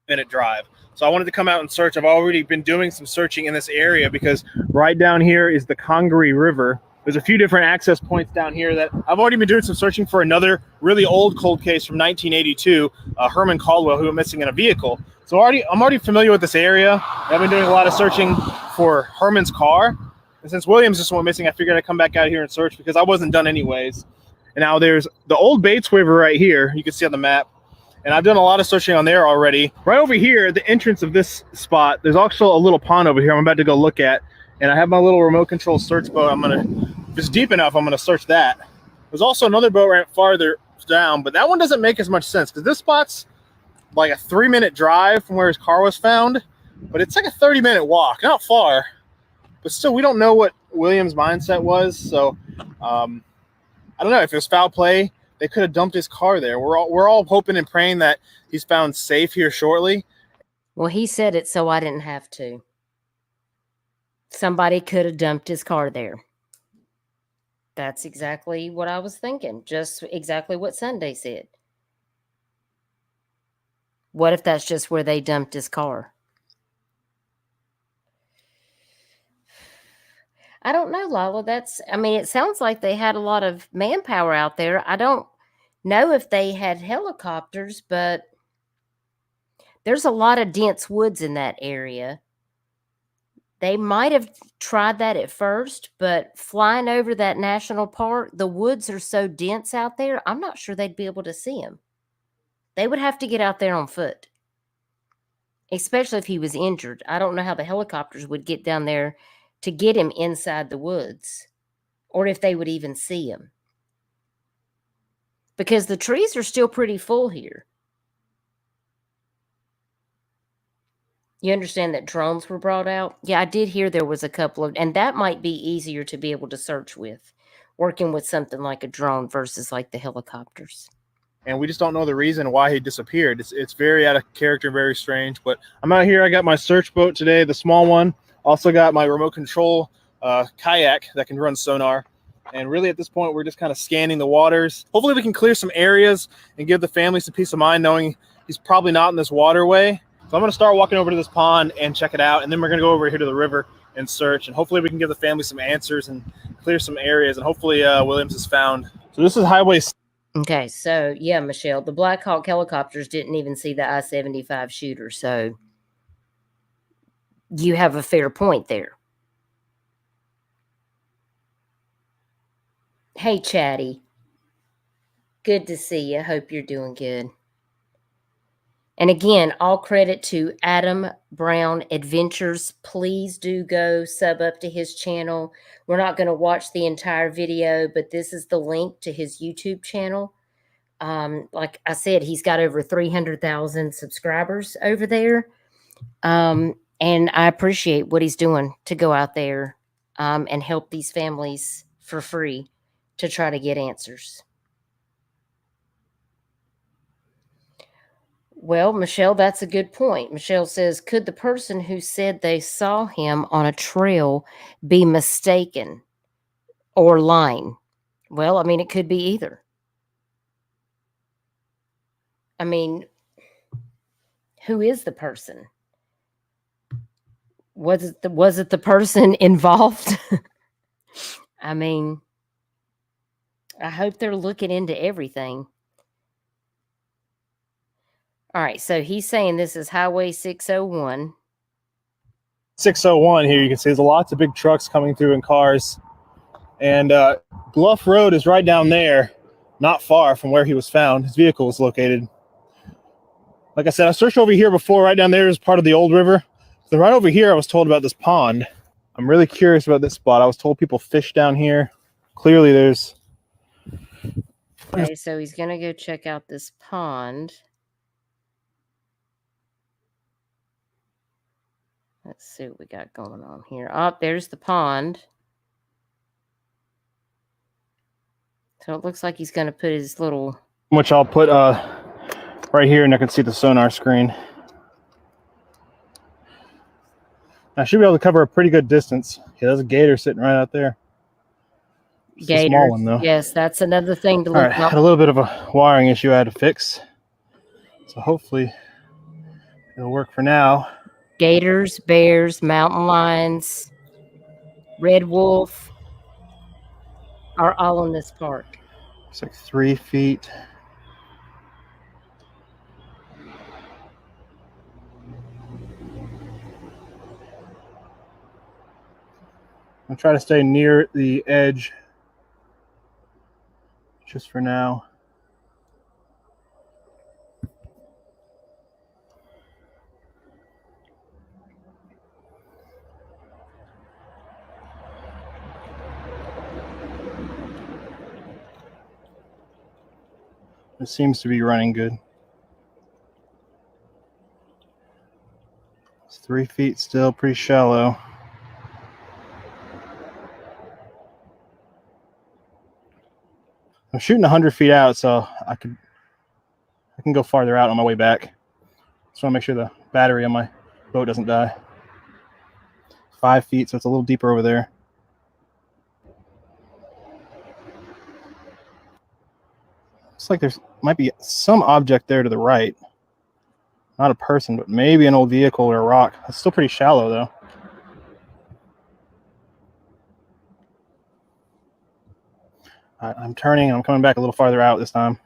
Minute drive. So I wanted to come out and search. I've already been doing some searching in this area because right down here is the Congaree River. There's a few different access points down here that I've already been doing some searching for another really old cold case from 1982, Herman Caldwell, who went missing in a vehicle. So I'm already familiar with this area. I've been doing a lot of searching for Herman's car. And since Williams just went missing, I figured I'd come back out here and search because I wasn't done anyways. And now there's the old Bates River right here. You can see on the map. And I've done a lot of searching on there already. Right over here, the entrance of this spot, there's also a little pond over here I'm about to go look at. And I have my little remote control search boat. If it's deep enough, I'm gonna search that. There's also another boat right farther down, but that one doesn't make as much sense because this spot's like a 3-minute drive from where his car was found, but it's like a 30-minute walk, not far. But still, we don't know what Williams' mindset was. So I don't know if it was foul play. They could have dumped his car there. We're all hoping and praying that he's found safe here shortly. Well, he said it, so I didn't have to. Somebody could have dumped his car there. That's exactly what I was thinking. Just exactly what Sunday said. What if that's just where they dumped his car? I don't know, Lila. It sounds like they had a lot of manpower out there. I don't know if they had helicopters, but there's a lot of dense woods in that area. They might have tried that at first, but flying over that national park, the woods are so dense out there, I'm not sure they'd be able to see him. They would have to get out there on foot, especially if he was injured. I don't know how the helicopters would get down there to get him inside the woods, or if they would even see him. Because the trees are still pretty full here. You understand that drones were brought out? Yeah, I did hear there was a couple of, and that might be easier to be able to search with, working with something like a drone versus like the helicopters. And we just don't know the reason why he disappeared. It's very out of character, very strange. But I'm out here. I got my search boat today, the small one. Also got my remote control kayak that can run sonar. And really at this point, we're just kind of scanning the waters. Hopefully we can clear some areas and give the family some peace of mind knowing he's probably not in this waterway. So I'm going to start walking over to this pond and check it out. And then we're going to go over here to the river and search. And hopefully we can give the family some answers and clear some areas. And hopefully Williams is found. So this is Highway. Okay, so yeah, Michelle, the Black Hawk helicopters didn't even see the I-75 shooter. So you have a fair point there. Hey, Chatty. Good to see you. Hope you're doing good. And again, all credit to Adam Brown Adventures. Please do go sub up to his channel. We're not going to watch the entire video, but this is the link to his YouTube channel. Like I said, he's got over 300,000 subscribers over there. And I appreciate what he's doing to go out there and help these families for free to try to get answers. Well, Michelle, that's a good point. Michelle says, could the person who said they saw him on a trail be mistaken or lying? Well, I mean, it could be either. I mean, who is the person? Was it the person involved? I mean, I hope they're looking into everything. All right, so he's saying this is Highway 601. 601 here, you can see there's lots of big trucks coming through and cars. And Bluff Road is right down there, not far from where he was found. His vehicle was located. Like I said, I searched over here before. Right down there is part of the old river. So right over here, I was told about this pond. I'm really curious about this spot. I was told people fish down here. Clearly there's... Okay, so he's going to go check out this pond. Let's see what we got going on here. Oh, there's the pond. So it looks like he's going to put his little... Which I'll put right here, and I can see the sonar screen. I should be able to cover a pretty good distance. Yeah, there's a gator sitting right out there. It's a small one, though. Yes, that's another thing to All look right, up. had a little bit of a wiring issue I had to fix. So hopefully it'll work for now. Gators, bears, mountain lions, red wolf are all in this park. It's like 3 feet. I'll try to stay near the edge just for now. It seems to be running good. It's 3 feet still, pretty shallow. I'm shooting 100 feet out, so I can go farther out on my way back. Just want to make sure the battery on my boat doesn't die. 5 feet, so it's a little deeper over there. Looks like there's might be some object there to the right. Not a person, but maybe an old vehicle or a rock. It's still pretty shallow, though. I'm turning. I'm coming back a little farther out this time.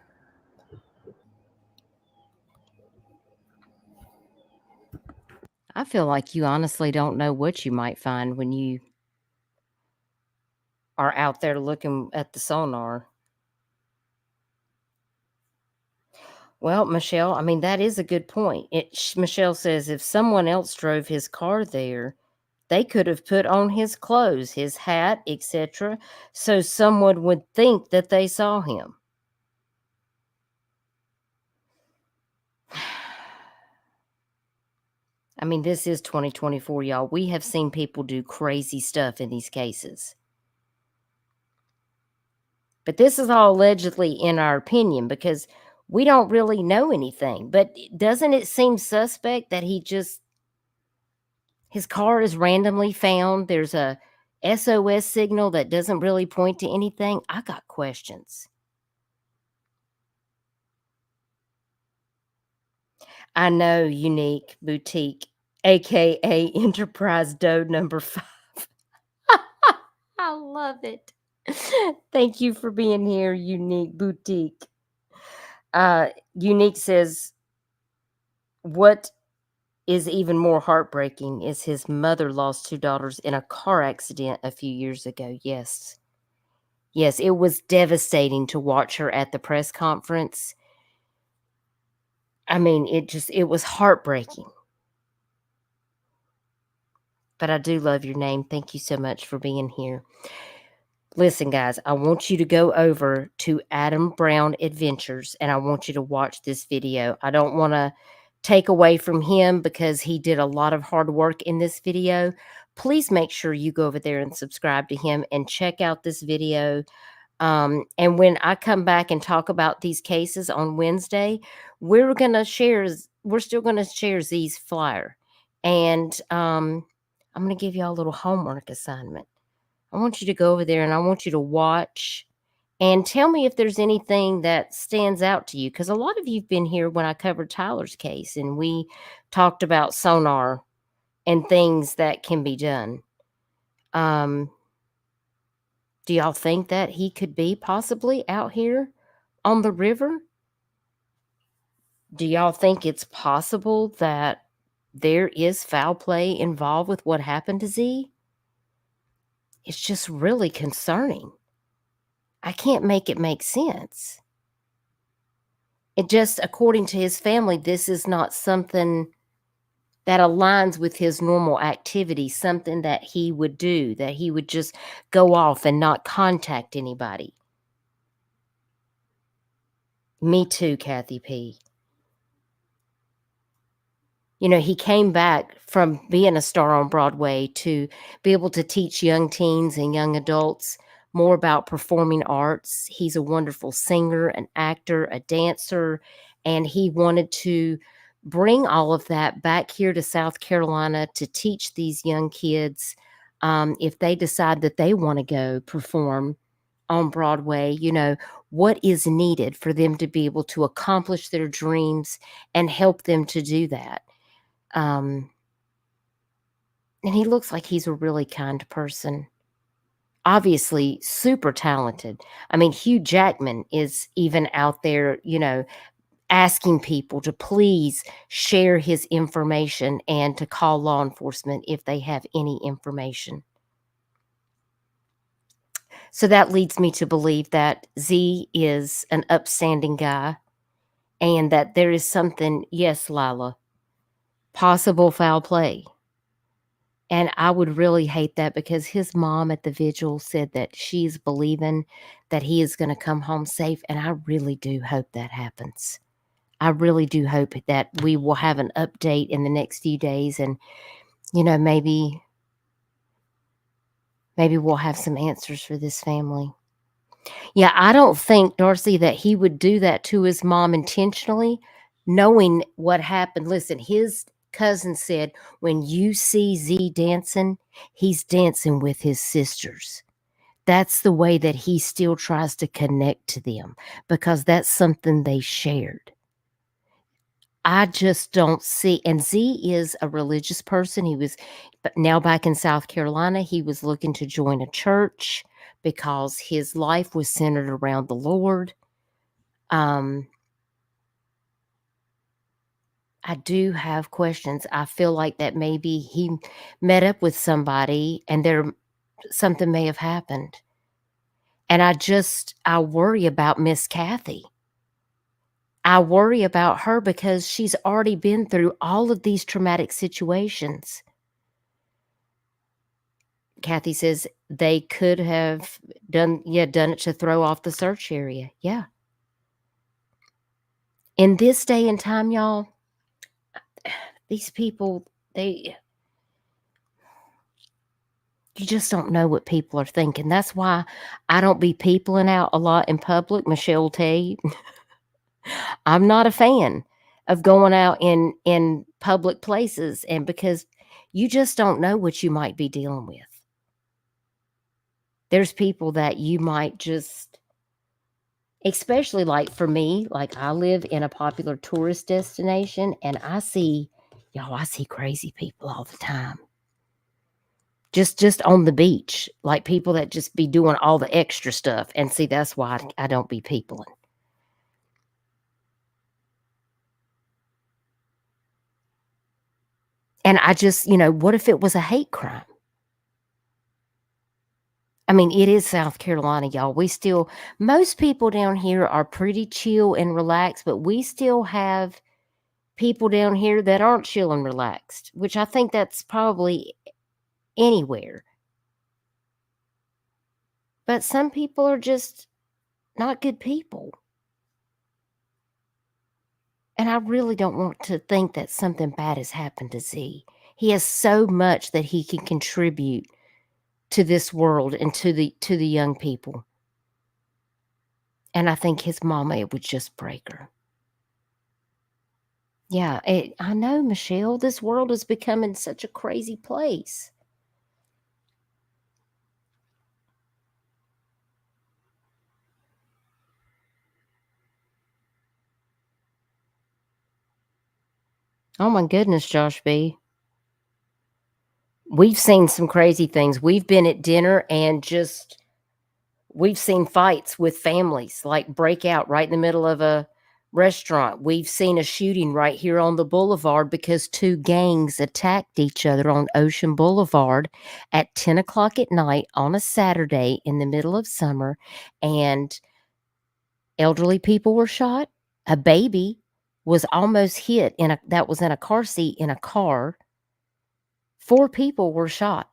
I feel like you honestly don't know what you might find when you are out there looking at the sonar. Well, Michelle, I mean, that is a good point. Michelle says if someone else drove his car there, they could have put on his clothes, his hat, etc., so someone would think that they saw him. I mean, this is 2024, y'all. We have seen people do crazy stuff in these cases. But this is all allegedly in our opinion because we don't really know anything. But doesn't it seem suspect that his car is randomly found? There's a SOS signal that doesn't really point to anything. I got questions. I know, Unique Boutique, aka Enterprise Doe number 5. I love it. Thank you for being here, Unique Boutique. Unique says, what is even more heartbreaking is his mother lost 2 daughters in a car accident a few years ago. Yes. Yes, it was devastating to watch her at the press conference. I mean, it was heartbreaking. But I do love your name. Thank you so much for being here. Listen, guys, I want you to go over to Adam Brown Adventures and I want you to watch this video. I don't want to take away from him because he did a lot of hard work in this video. Please make sure you go over there and subscribe to him and check out this video. And when I come back and talk about these cases on Wednesday, we're still going to share Z's flyer. And I'm going to give y'all a little homework assignment. I want you to go over there and I want you to watch and tell me if there's anything that stands out to you. Because a lot of you've been here when I covered Tyler's case and we talked about sonar and things that can be done. Do y'all think that he could be possibly out here on the river? Do y'all think it's possible that there is foul play involved with what happened to Z? It's just really concerning. I can't make it make sense. It just, according to his family, this is not something that aligns with his normal activity, something that he would do, that he would just go off and not contact anybody. Me too, Kathy P. You know, he came back from being a star on Broadway to be able to teach young teens and young adults more about performing arts. He's a wonderful singer, an actor, a dancer, and he wanted to bring all of that back here to South Carolina to teach these young kids if they decide that they want to go perform on Broadway, you know, what is needed for them to be able to accomplish their dreams and help them to do that. And he looks like he's a really kind person. Obviously, super talented. I mean, Hugh Jackman is even out there, you know, asking people to please share his information and to call law enforcement if they have any information. So that leads me to believe that Z is an upstanding guy and that there is something, yes, Lila, possible foul play. And I would really hate that because his mom at the vigil said that she's believing that he is going to come home safe. And I really do hope that happens. I really do hope that we will have an update in the next few days. And, you know, maybe we'll have some answers for this family. Yeah, I don't think, Darcy, that he would do that to his mom intentionally, knowing what happened. Listen, his cousin said, when you see Z dancing, he's dancing with his sisters. That's the way that he still tries to connect to them because that's something they shared. I just don't see, and Z is a religious person. He was, but now back in South Carolina, he was looking to join a church because his life was centered around the Lord. I do have questions. I feel like that maybe he met up with somebody and something may have happened. And I worry about Miss Kathy. I worry about her because she's already been through all of these traumatic situations. Kathy says they could have done it to throw off the search area. Yeah. In this day and time, y'all, these people, you just don't know what people are thinking. That's why I don't be peopling out a lot in public. Michelle will tell you. I'm not a fan of going out in public places, and because you just don't know what you might be dealing with. There's people that you might just, especially like for me, like I live in a popular tourist destination and I see crazy people all the time. Just on the beach, like people that just be doing all the extra stuff. And see, that's why I don't be peopling. And I just, what if it was a hate crime? I mean, it is South Carolina, y'all. Most people down here are pretty chill and relaxed, but we still have people down here that aren't chill and relaxed, which I think that's probably anywhere. But some people are just not good people. And I really don't want to think that something bad has happened to Z. He has so much that he can contribute to this world and to the young people. And I think his mama, it would just break her. Yeah, I know, Michelle. This world is becoming such a crazy place. Oh my goodness, Josh B. We've seen some crazy things. We've been at dinner and we've seen fights with families like break out right in the middle of a restaurant. We've seen a shooting right here on the boulevard because two gangs attacked each other on Ocean Boulevard at 10 o'clock at night on a Saturday in the middle of summer. And elderly people were shot. A baby was almost hit that was in a car seat in a car. 4 people were shot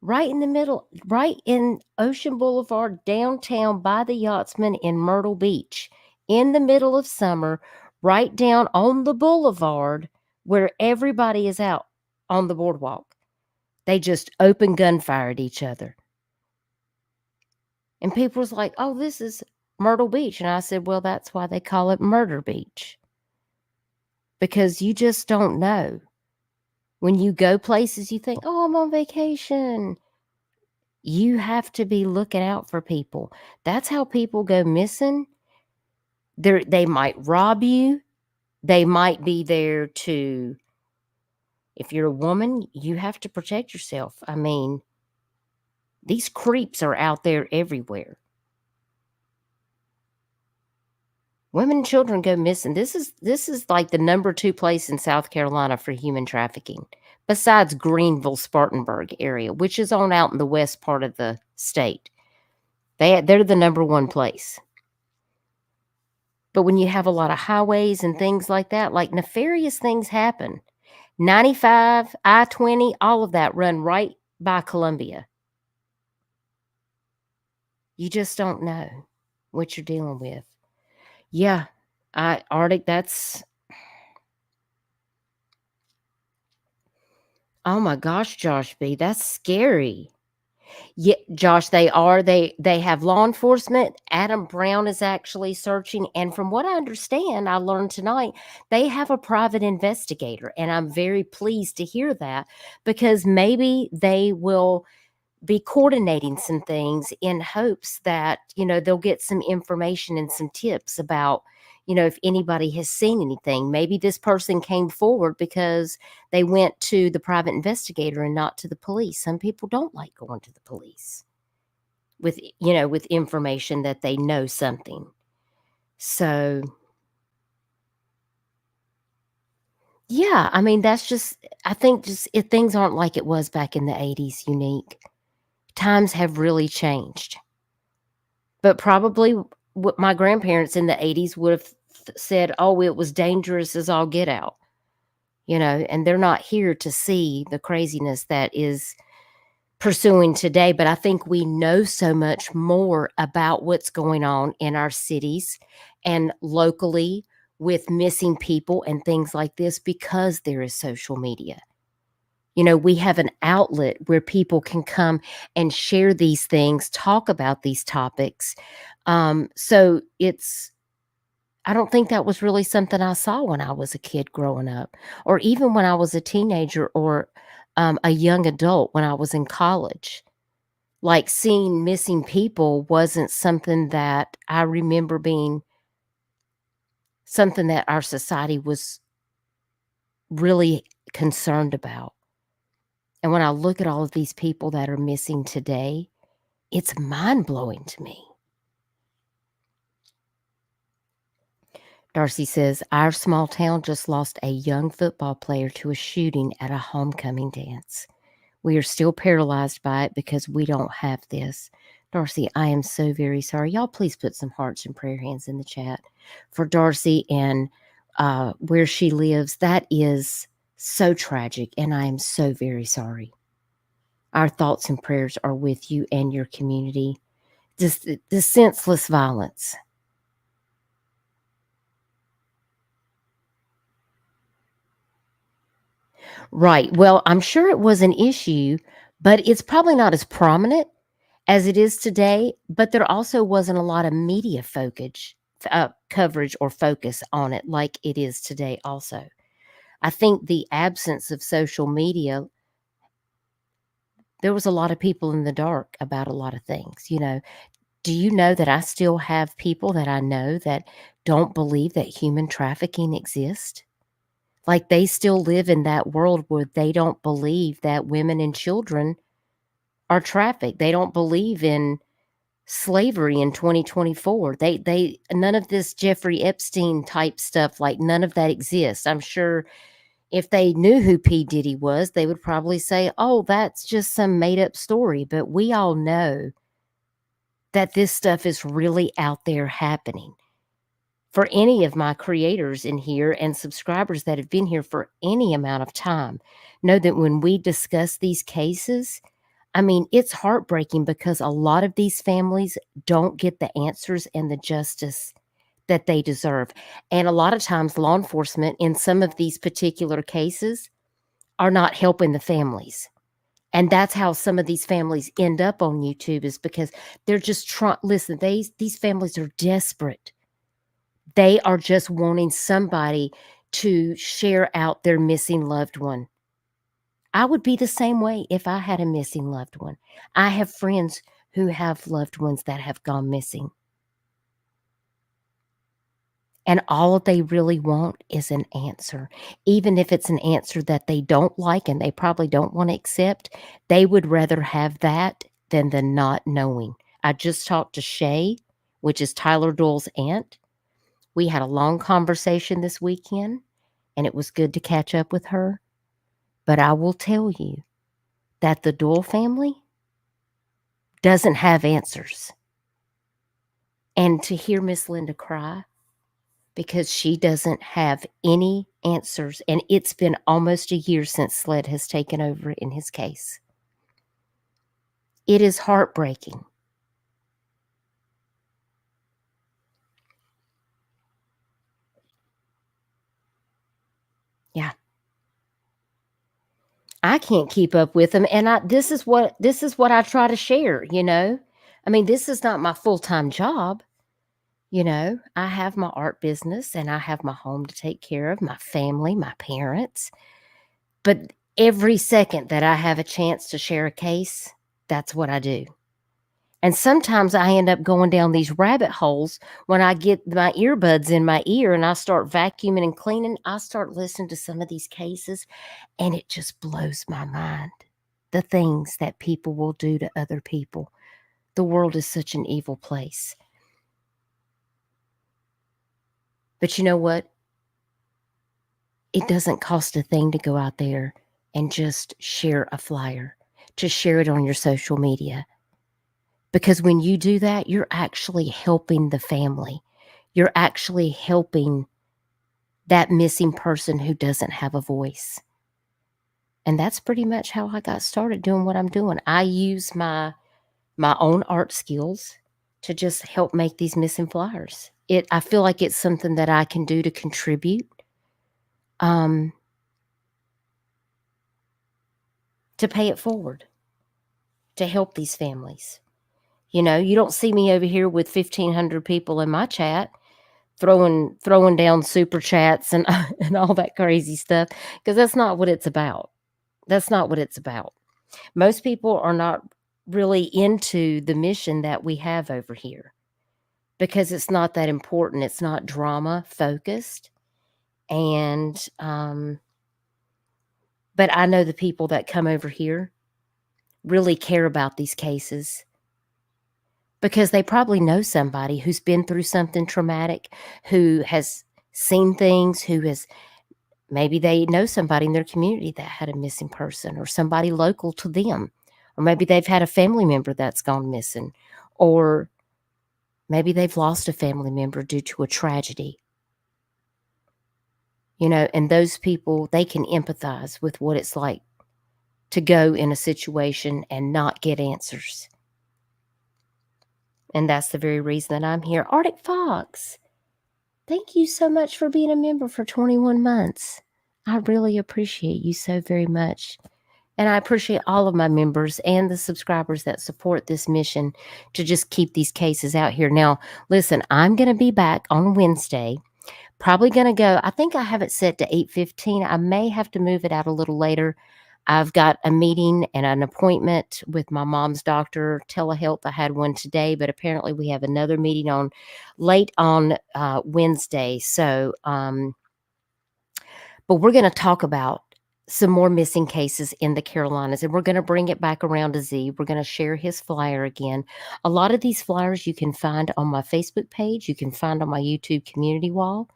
right in the middle, right in Ocean Boulevard, downtown by the Yachtsman in Myrtle Beach, in the middle of summer, right down on the boulevard where everybody is out on the boardwalk. They just open gunfire at each other. And people was like, oh, this is Myrtle Beach. And I said, well, that's why they call it Murder Beach. Because you just don't know. When you go places, you think, oh, I'm on vacation. You have to be looking out for people. That's how people go missing. They might rob you. They might be there to, if you're a woman, you have to protect yourself. I mean, these creeps are out there everywhere. Women and children go missing. This is like the number 2 place in South Carolina for human trafficking, besides Greenville, Spartanburg area, which is on out in the west part of the state. They're the number 1 place. But when you have a lot of highways and things like that, like nefarious things happen. 95, I-20, all of that run right by Columbia. You just don't know what you're dealing with. Yeah, Arctic, that's... Oh my gosh, Josh B, that's scary. Yeah, Josh, they have law enforcement. Adam Brown is actually searching. And from what I understand, I learned tonight, they have a private investigator. And I'm very pleased to hear that because maybe they will be coordinating some things in hopes that, they'll get some information and some tips about, if anybody has seen anything. Maybe this person came forward because they went to the private investigator and not to the police. Some people don't like going to the police with information that they know something. So, yeah, I mean, I think if things aren't like it was back in the 80s, Unique. Times have really changed. But probably what my grandparents in the 80s would have said, oh, it was dangerous as all get out. And they're not here to see the craziness that is pursuing today. But I think we know so much more about what's going on in our cities and locally with missing people and things like this because there is social media. We have an outlet where people can come and share these things, talk about these topics. So I don't think that was really something I saw when I was a kid growing up, or even when I was a teenager or a young adult when I was in college. Like seeing missing people wasn't something that I remember being something that our society was really concerned about. And when I look at all of these people that are missing today, it's mind-blowing to me. Darcy says, our small town just lost a young football player to a shooting at a homecoming dance. We are still paralyzed by it because we don't have this. Darcy, I am so very sorry. Y'all please put some hearts and prayer hands in the chat for Darcy and where she lives. That is so tragic, and I am so very sorry. Our thoughts and prayers are with you and your community. Just the senseless violence. Right. Well, I'm sure it was an issue, but it's probably not as prominent as it is today. But there also wasn't a lot of media coverage or focus on it like it is today also. I think the absence of social media, there was a lot of people in the dark about a lot of things. Do you know that I still have people that I know that don't believe that human trafficking exists? Like, they still live in that world where they don't believe that women and children are trafficked. They don't believe in slavery in 2024. They none of this Jeffrey Epstein type stuff, like none of that exists. I'm sure if they knew who P. Diddy was, they would probably say, oh, that's just some made up story. But we all know that this stuff is really out there happening. For any of my creators in here and subscribers that have been here for any amount of time, know that when we discuss these cases, I mean, it's heartbreaking because a lot of these families don't get the answers and the justice that they deserve. And a lot of times law enforcement in some of these particular cases are not helping the families. And that's how some of these families end up on YouTube, is because they're just trying. Listen, these families are desperate. They are just wanting somebody to share out their missing loved one. I would be the same way if I had a missing loved one. I have friends who have loved ones that have gone missing. And all they really want is an answer. Even if it's an answer that they don't like and they probably don't want to accept, they would rather have that than the not knowing. I just talked to Shay, which is Tyler Doyle's aunt. We had a long conversation this weekend, and it was good to catch up with her. But I will tell you that the Doyle family doesn't have answers. And to hear Miss Linda cry because she doesn't have any answers, and it's been almost a year since SLED has taken over in his case. It is heartbreaking. Yeah. I can't keep up with them, and this is what I try to share, I mean, this is not my full-time job. I have my art business and I have my home to take care of, my family, my parents. But every second that I have a chance to share a case, that's what I do. And sometimes I end up going down these rabbit holes when I get my earbuds in my ear and I start vacuuming and cleaning. I start listening to some of these cases, and it just blows my mind. The things that people will do to other people. The world is such an evil place. But you know what? It doesn't cost a thing to go out there and just share a flyer, to share it on your social media. Because when you do that, you're actually helping the family. You're actually helping that missing person who doesn't have a voice. And that's pretty much how I got started doing what I'm doing. I use my own art skills to just help make these missing flyers. I feel like it's something that I can do to contribute. To pay it forward, to help these families. You don't see me over here with 1,500 people in my chat throwing down super chats and all that crazy stuff, because that's not what it's about. That's not what it's about. Most people are not really into the mission that we have over here because it's not that important. It's not drama focused. And, but I know the people that come over here really care about these cases because they probably know somebody who's been through something traumatic, who has seen things, who has Maybe they know somebody in their community that had a missing person, or somebody local to them. Or maybe they've had a family member that's gone missing. Or maybe they've lost a family member due to a tragedy. And those people, they can empathize with what it's like to go in a situation and not get answers. And that's the very reason that I'm here. Arctic Fox, thank you so much for being a member for 21 months. I really appreciate you so very much. And I appreciate all of my members and the subscribers that support this mission to just keep these cases out here. Now, listen, I'm going to be back on Wednesday. Probably going to go, I think I have it set to 8:15. I may have to move it out a little later. I've got a meeting and an appointment with my mom's doctor, telehealth. I had one today, but apparently we have another meeting late on Wednesday. So, but we're going to talk about some more missing cases in the Carolinas, and we're going to bring it back around to Z. We're going to share his flyer again. A lot of these flyers you can find on my Facebook page. You can find on my YouTube community wall.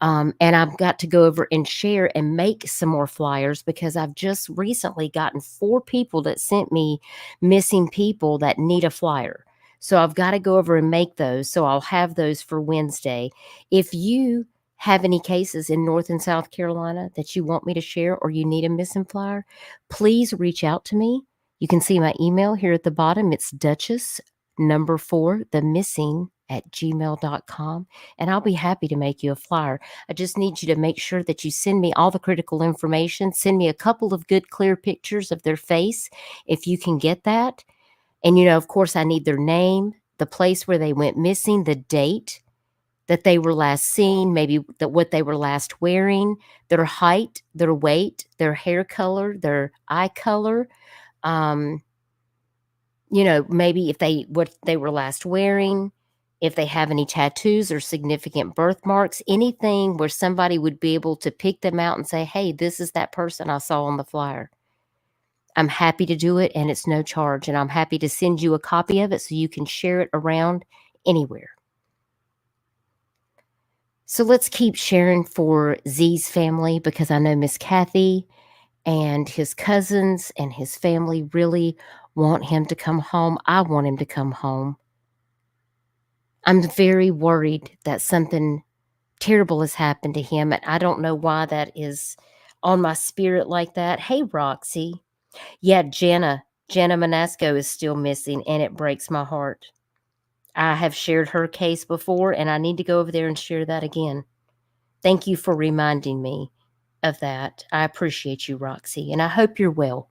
And I've got to go over and share and make some more flyers, because I've just recently gotten 4 people that sent me missing people that need a flyer. So I've got to go over and make those. So I'll have those for Wednesday. If you have any cases in North and South Carolina that you want me to share, or you need a missing flyer, please reach out to me. You can see my email here at the bottom. It's Duchess4themissing@gmail.com, and I'll be happy to make you a flyer. I just need you to make sure that you send me all the critical information. Send me a couple of good, clear pictures of their face, if you can get that. And, of course, I need their name, the place where they went missing, the date that they were last seen, maybe what they were last wearing, their height, their weight, their hair color, their eye color, maybe what they were last wearing, if they have any tattoos or significant birthmarks, anything where somebody would be able to pick them out and say, hey, this is that person I saw on the flyer. I'm happy to do it, and it's no charge, and I'm happy to send you a copy of it so you can share it around anywhere. So let's keep sharing for Z's family, because I know Miss Kathy and his cousins and his family really want him to come home. I want him to come home. I'm very worried that something terrible has happened to him, and I don't know why that is on my spirit like that. Hey, Roxy. Yeah, Jenna Manasco is still missing, and it breaks my heart. I have shared her case before, and I need to go over there and share that again. Thank you for reminding me of that. I appreciate you, Roxy, and I hope you're well.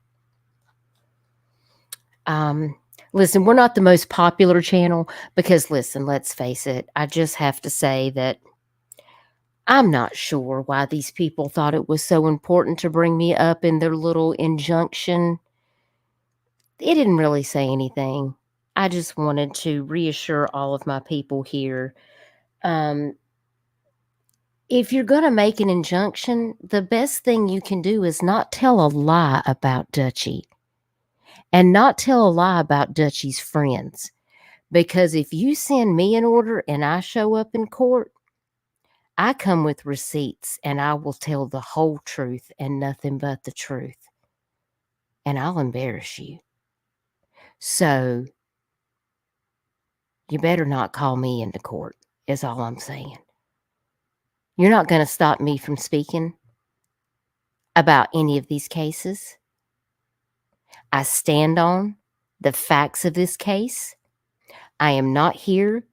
Listen, we're not the most popular channel because, listen, let's face it, I just have to say that I'm not sure why these people thought it was so important to bring me up in their little injunction. It didn't really say anything. I just wanted to reassure all of my people here. If you're going to make an injunction, the best thing you can do is not tell a lie about Dutchie, and not tell a lie about Dutchie's friends. Because if you send me an order and I show up in court, I come with receipts, and I will tell the whole truth and nothing but the truth. And I'll embarrass you. So you better not call me into court, is all I'm saying. You're not going to stop me from speaking about any of these cases. I stand on the facts of this case. I am not here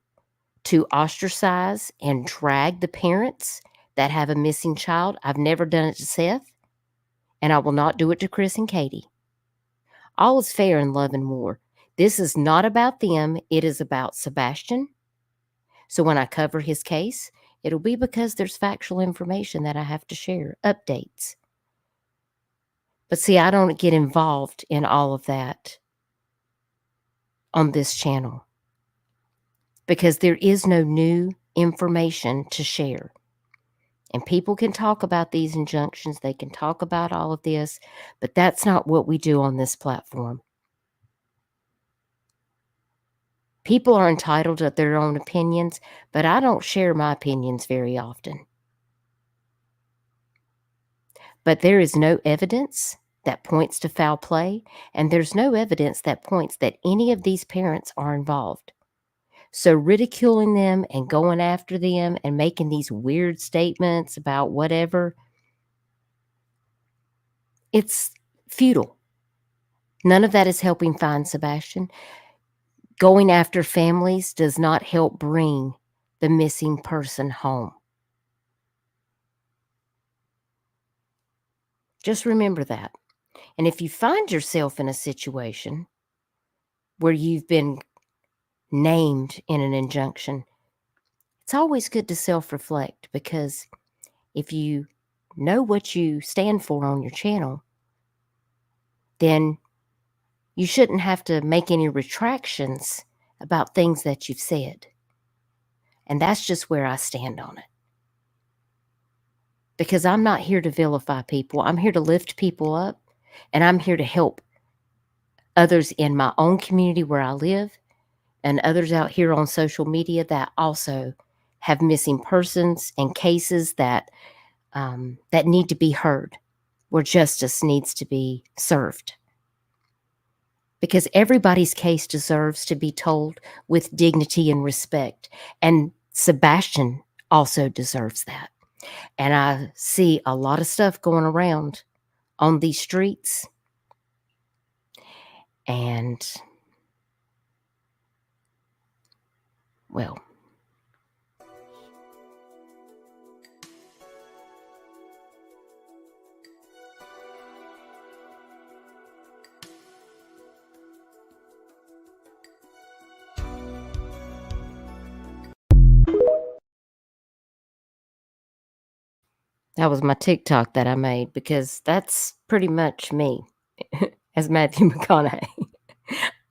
to ostracize and drag the parents that have a missing child. I've never done it to Seth, and I will not do it to Chris and Katie. All is fair in love and war. This is not about them. It is about Sebastian. So when I cover his case, it'll be because there's factual information that I have to share, updates. But see, I don't get involved in all of that on this channel because there is no new information to share. And people can talk about these injunctions. They can talk about all of this, but that's not what we do on this platform. People are entitled to their own opinions, but I don't share my opinions very often. But there is no evidence that points to foul play, and there's no evidence that points that any of these parents are involved. So ridiculing them and going after them and making these weird statements about whatever, it's futile. None of that is helping find Sebastian. Going after families does not help bring the missing person home. Just remember that. And if you find yourself in a situation where you've been named in an injunction, it's always good to self-reflect, because if you know what you stand for on your channel, then you shouldn't have to make any retractions about things that you've said. And that's just where I stand on it. Because I'm not here to vilify people. I'm here to lift people up, and I'm here to help others in my own community where I live, and others out here on social media that also have missing persons and cases that need to be heard, where justice needs to be served. Because everybody's case deserves to be told with dignity and respect. And Sebastian also deserves that. And I see a lot of stuff going around on these streets. And, well, that was my TikTok that I made, because that's pretty much me as Matthew McConaughey.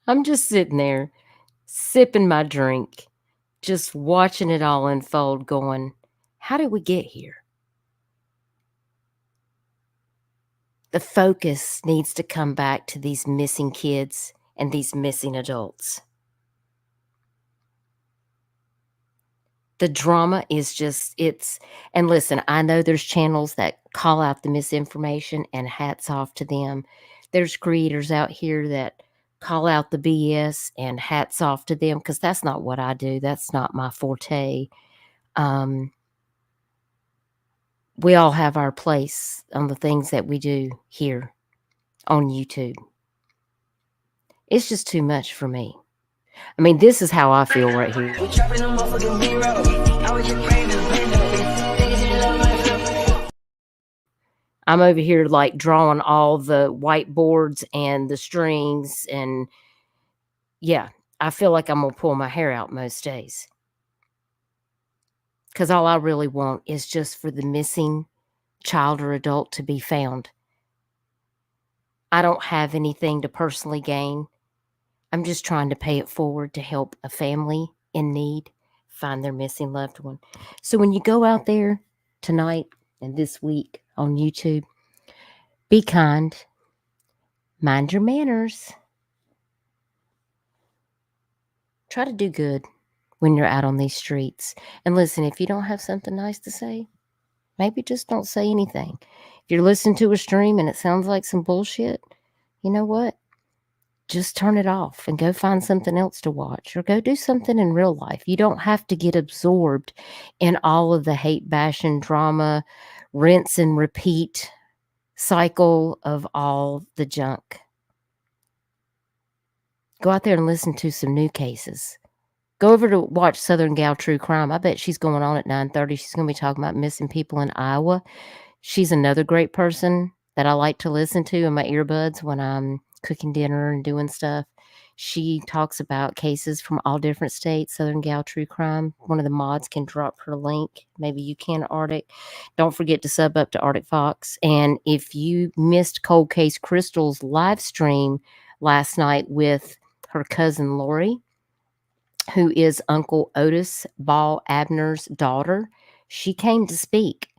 I'm just sitting there sipping my drink, just watching it all unfold, going, how did we get here? The focus needs to come back to these missing kids and these missing adults. The drama is just, and listen, I know there's channels that call out the misinformation, and hats off to them. There's creators out here that call out the BS, and hats off to them, because that's not what I do. That's not my forte. We all have our place on the things that we do here on YouTube. It's just too much for me. I mean, this is how I feel right here. I'm over here like drawing all the whiteboards and the strings, and yeah, I feel like I'm gonna pull my hair out most days. Because all I really want is just for the missing child or adult to be found. I don't have anything to personally gain. I'm just trying to pay it forward to help a family in need find their missing loved one. So when you go out there tonight and this week on YouTube, be kind, mind your manners, try to do good when you're out on these streets. And listen, if you don't have something nice to say, maybe just don't say anything. If you're listening to a stream and it sounds like some bullshit, you know what? Just turn it off and go find something else to watch, or go do something in real life. You don't have to get absorbed in all of the hate bashing, drama, rinse and repeat cycle of all the junk. Go out there and listen to some new cases. Go over to watch Southern Gal True Crime. I bet she's going on at 9:30. She's going to be talking about missing people in Iowa. She's another great person that I like to listen to in my earbuds when I'm cooking dinner and doing stuff. She talks about cases from all different states. Southern Gal True Crime. One of the mods can drop her link. Maybe you can, Arctic. Don't forget to sub up to Arctic Fox. And if you missed Cold Case Crystal's live stream last night with her cousin Lori, who is Uncle Otis Ball Abner's daughter, she came to speak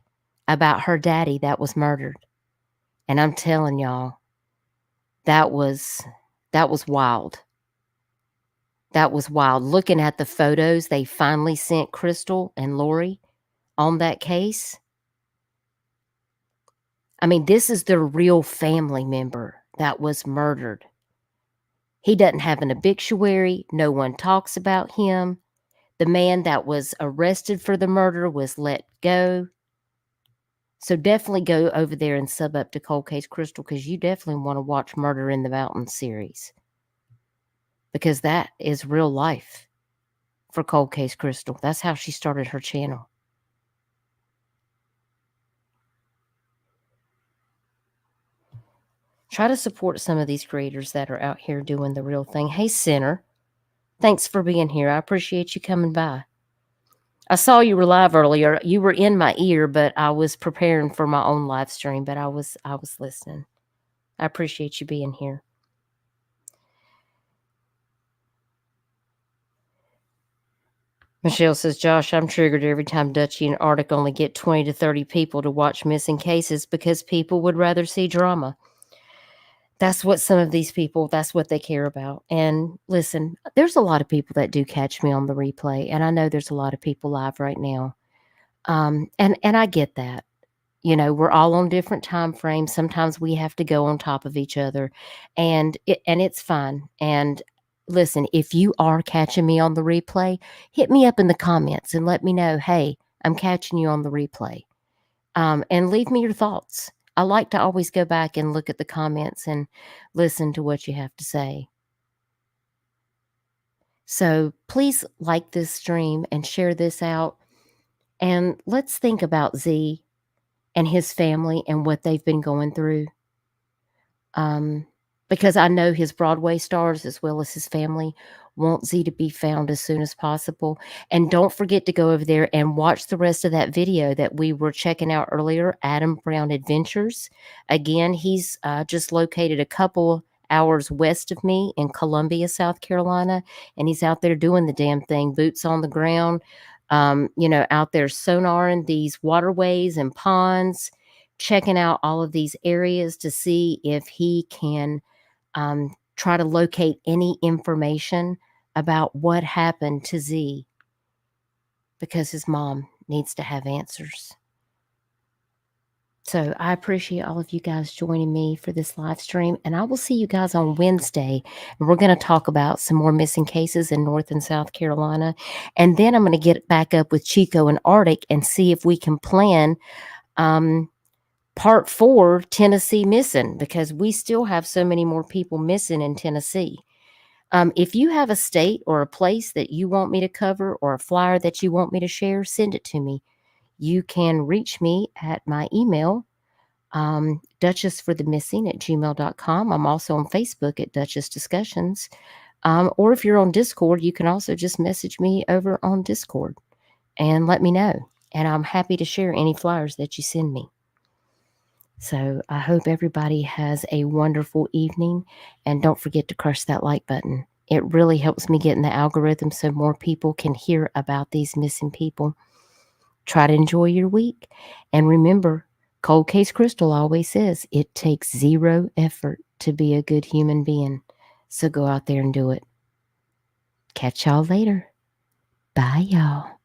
about her daddy that was murdered. And I'm telling y'all, that was wild. That was wild. Looking at the photos they finally sent Crystal and Lori on that case, I mean, this is the real family member that was murdered. He doesn't have an obituary. No one talks about him. The man that was arrested for the murder was let go. So definitely go over there and sub up to Cold Case Crystal, because you definitely want to watch Murder in the Mountains series, because that is real life for Cold Case Crystal. That's how she started her channel. Try to support some of these creators that are out here doing the real thing. Hey, Sinner, thanks for being here. I appreciate you coming by. I saw you were live earlier. You were in my ear, but I was preparing for my own live stream, but I was listening. I appreciate you being here. Michelle says, Josh, I'm triggered every time Dutchie and Arctic only get 20 to 30 people to watch missing cases, because people would rather see drama. That's what some of these people, that's what they care about. And listen, there's a lot of people that do catch me on the replay, and I know there's a lot of people live right now. And I get that. You know, we're all on different time frames. Sometimes we have to go on top of each other, and it's fine. And listen, if you are catching me on the replay, hit me up in the comments and let me know, hey, I'm catching you on the replay. And leave me your thoughts. I like to always go back and look at the comments and listen to what you have to say. So please like this stream and share this out. And let's think about Z and his family and what they've been going through. Because I know his Broadway stars, as well as his family, want Z to be found as soon as possible. And don't forget to go over there and watch the rest of that video that we were checking out earlier, Adam Brown Adventures. Again, he's just located a couple hours west of me in Columbia, South Carolina, and he's out there doing the damn thing, boots on the ground, out there sonaring these waterways and ponds, checking out all of these areas to see if he can try to locate any information about what happened to Z, because his mom needs to have answers. So I appreciate all of you guys joining me for this live stream, and I will see you guys on Wednesday, and we're going to talk about some more missing cases in North and South Carolina, and then I'm going to get back up with Chico and Arctic and see if we can plan Part 4, Tennessee missing, because we still have so many more people missing in Tennessee. If you have a state or a place that you want me to cover, or a flyer that you want me to share, send it to me. You can reach me at my email, duchessforthemissing@gmail.com. I'm also on Facebook at Duchess Discussions. Or if you're on Discord, you can also just message me over on Discord and let me know. And I'm happy to share any flyers that you send me. So I hope everybody has a wonderful evening, and don't forget to crush that like button. It really helps me get in the algorithm so more people can hear about these missing people. Try to enjoy your week. And remember, Cold Case Crystal always says it takes 0 effort to be a good human being. So go out there and do it. Catch y'all later. Bye, y'all.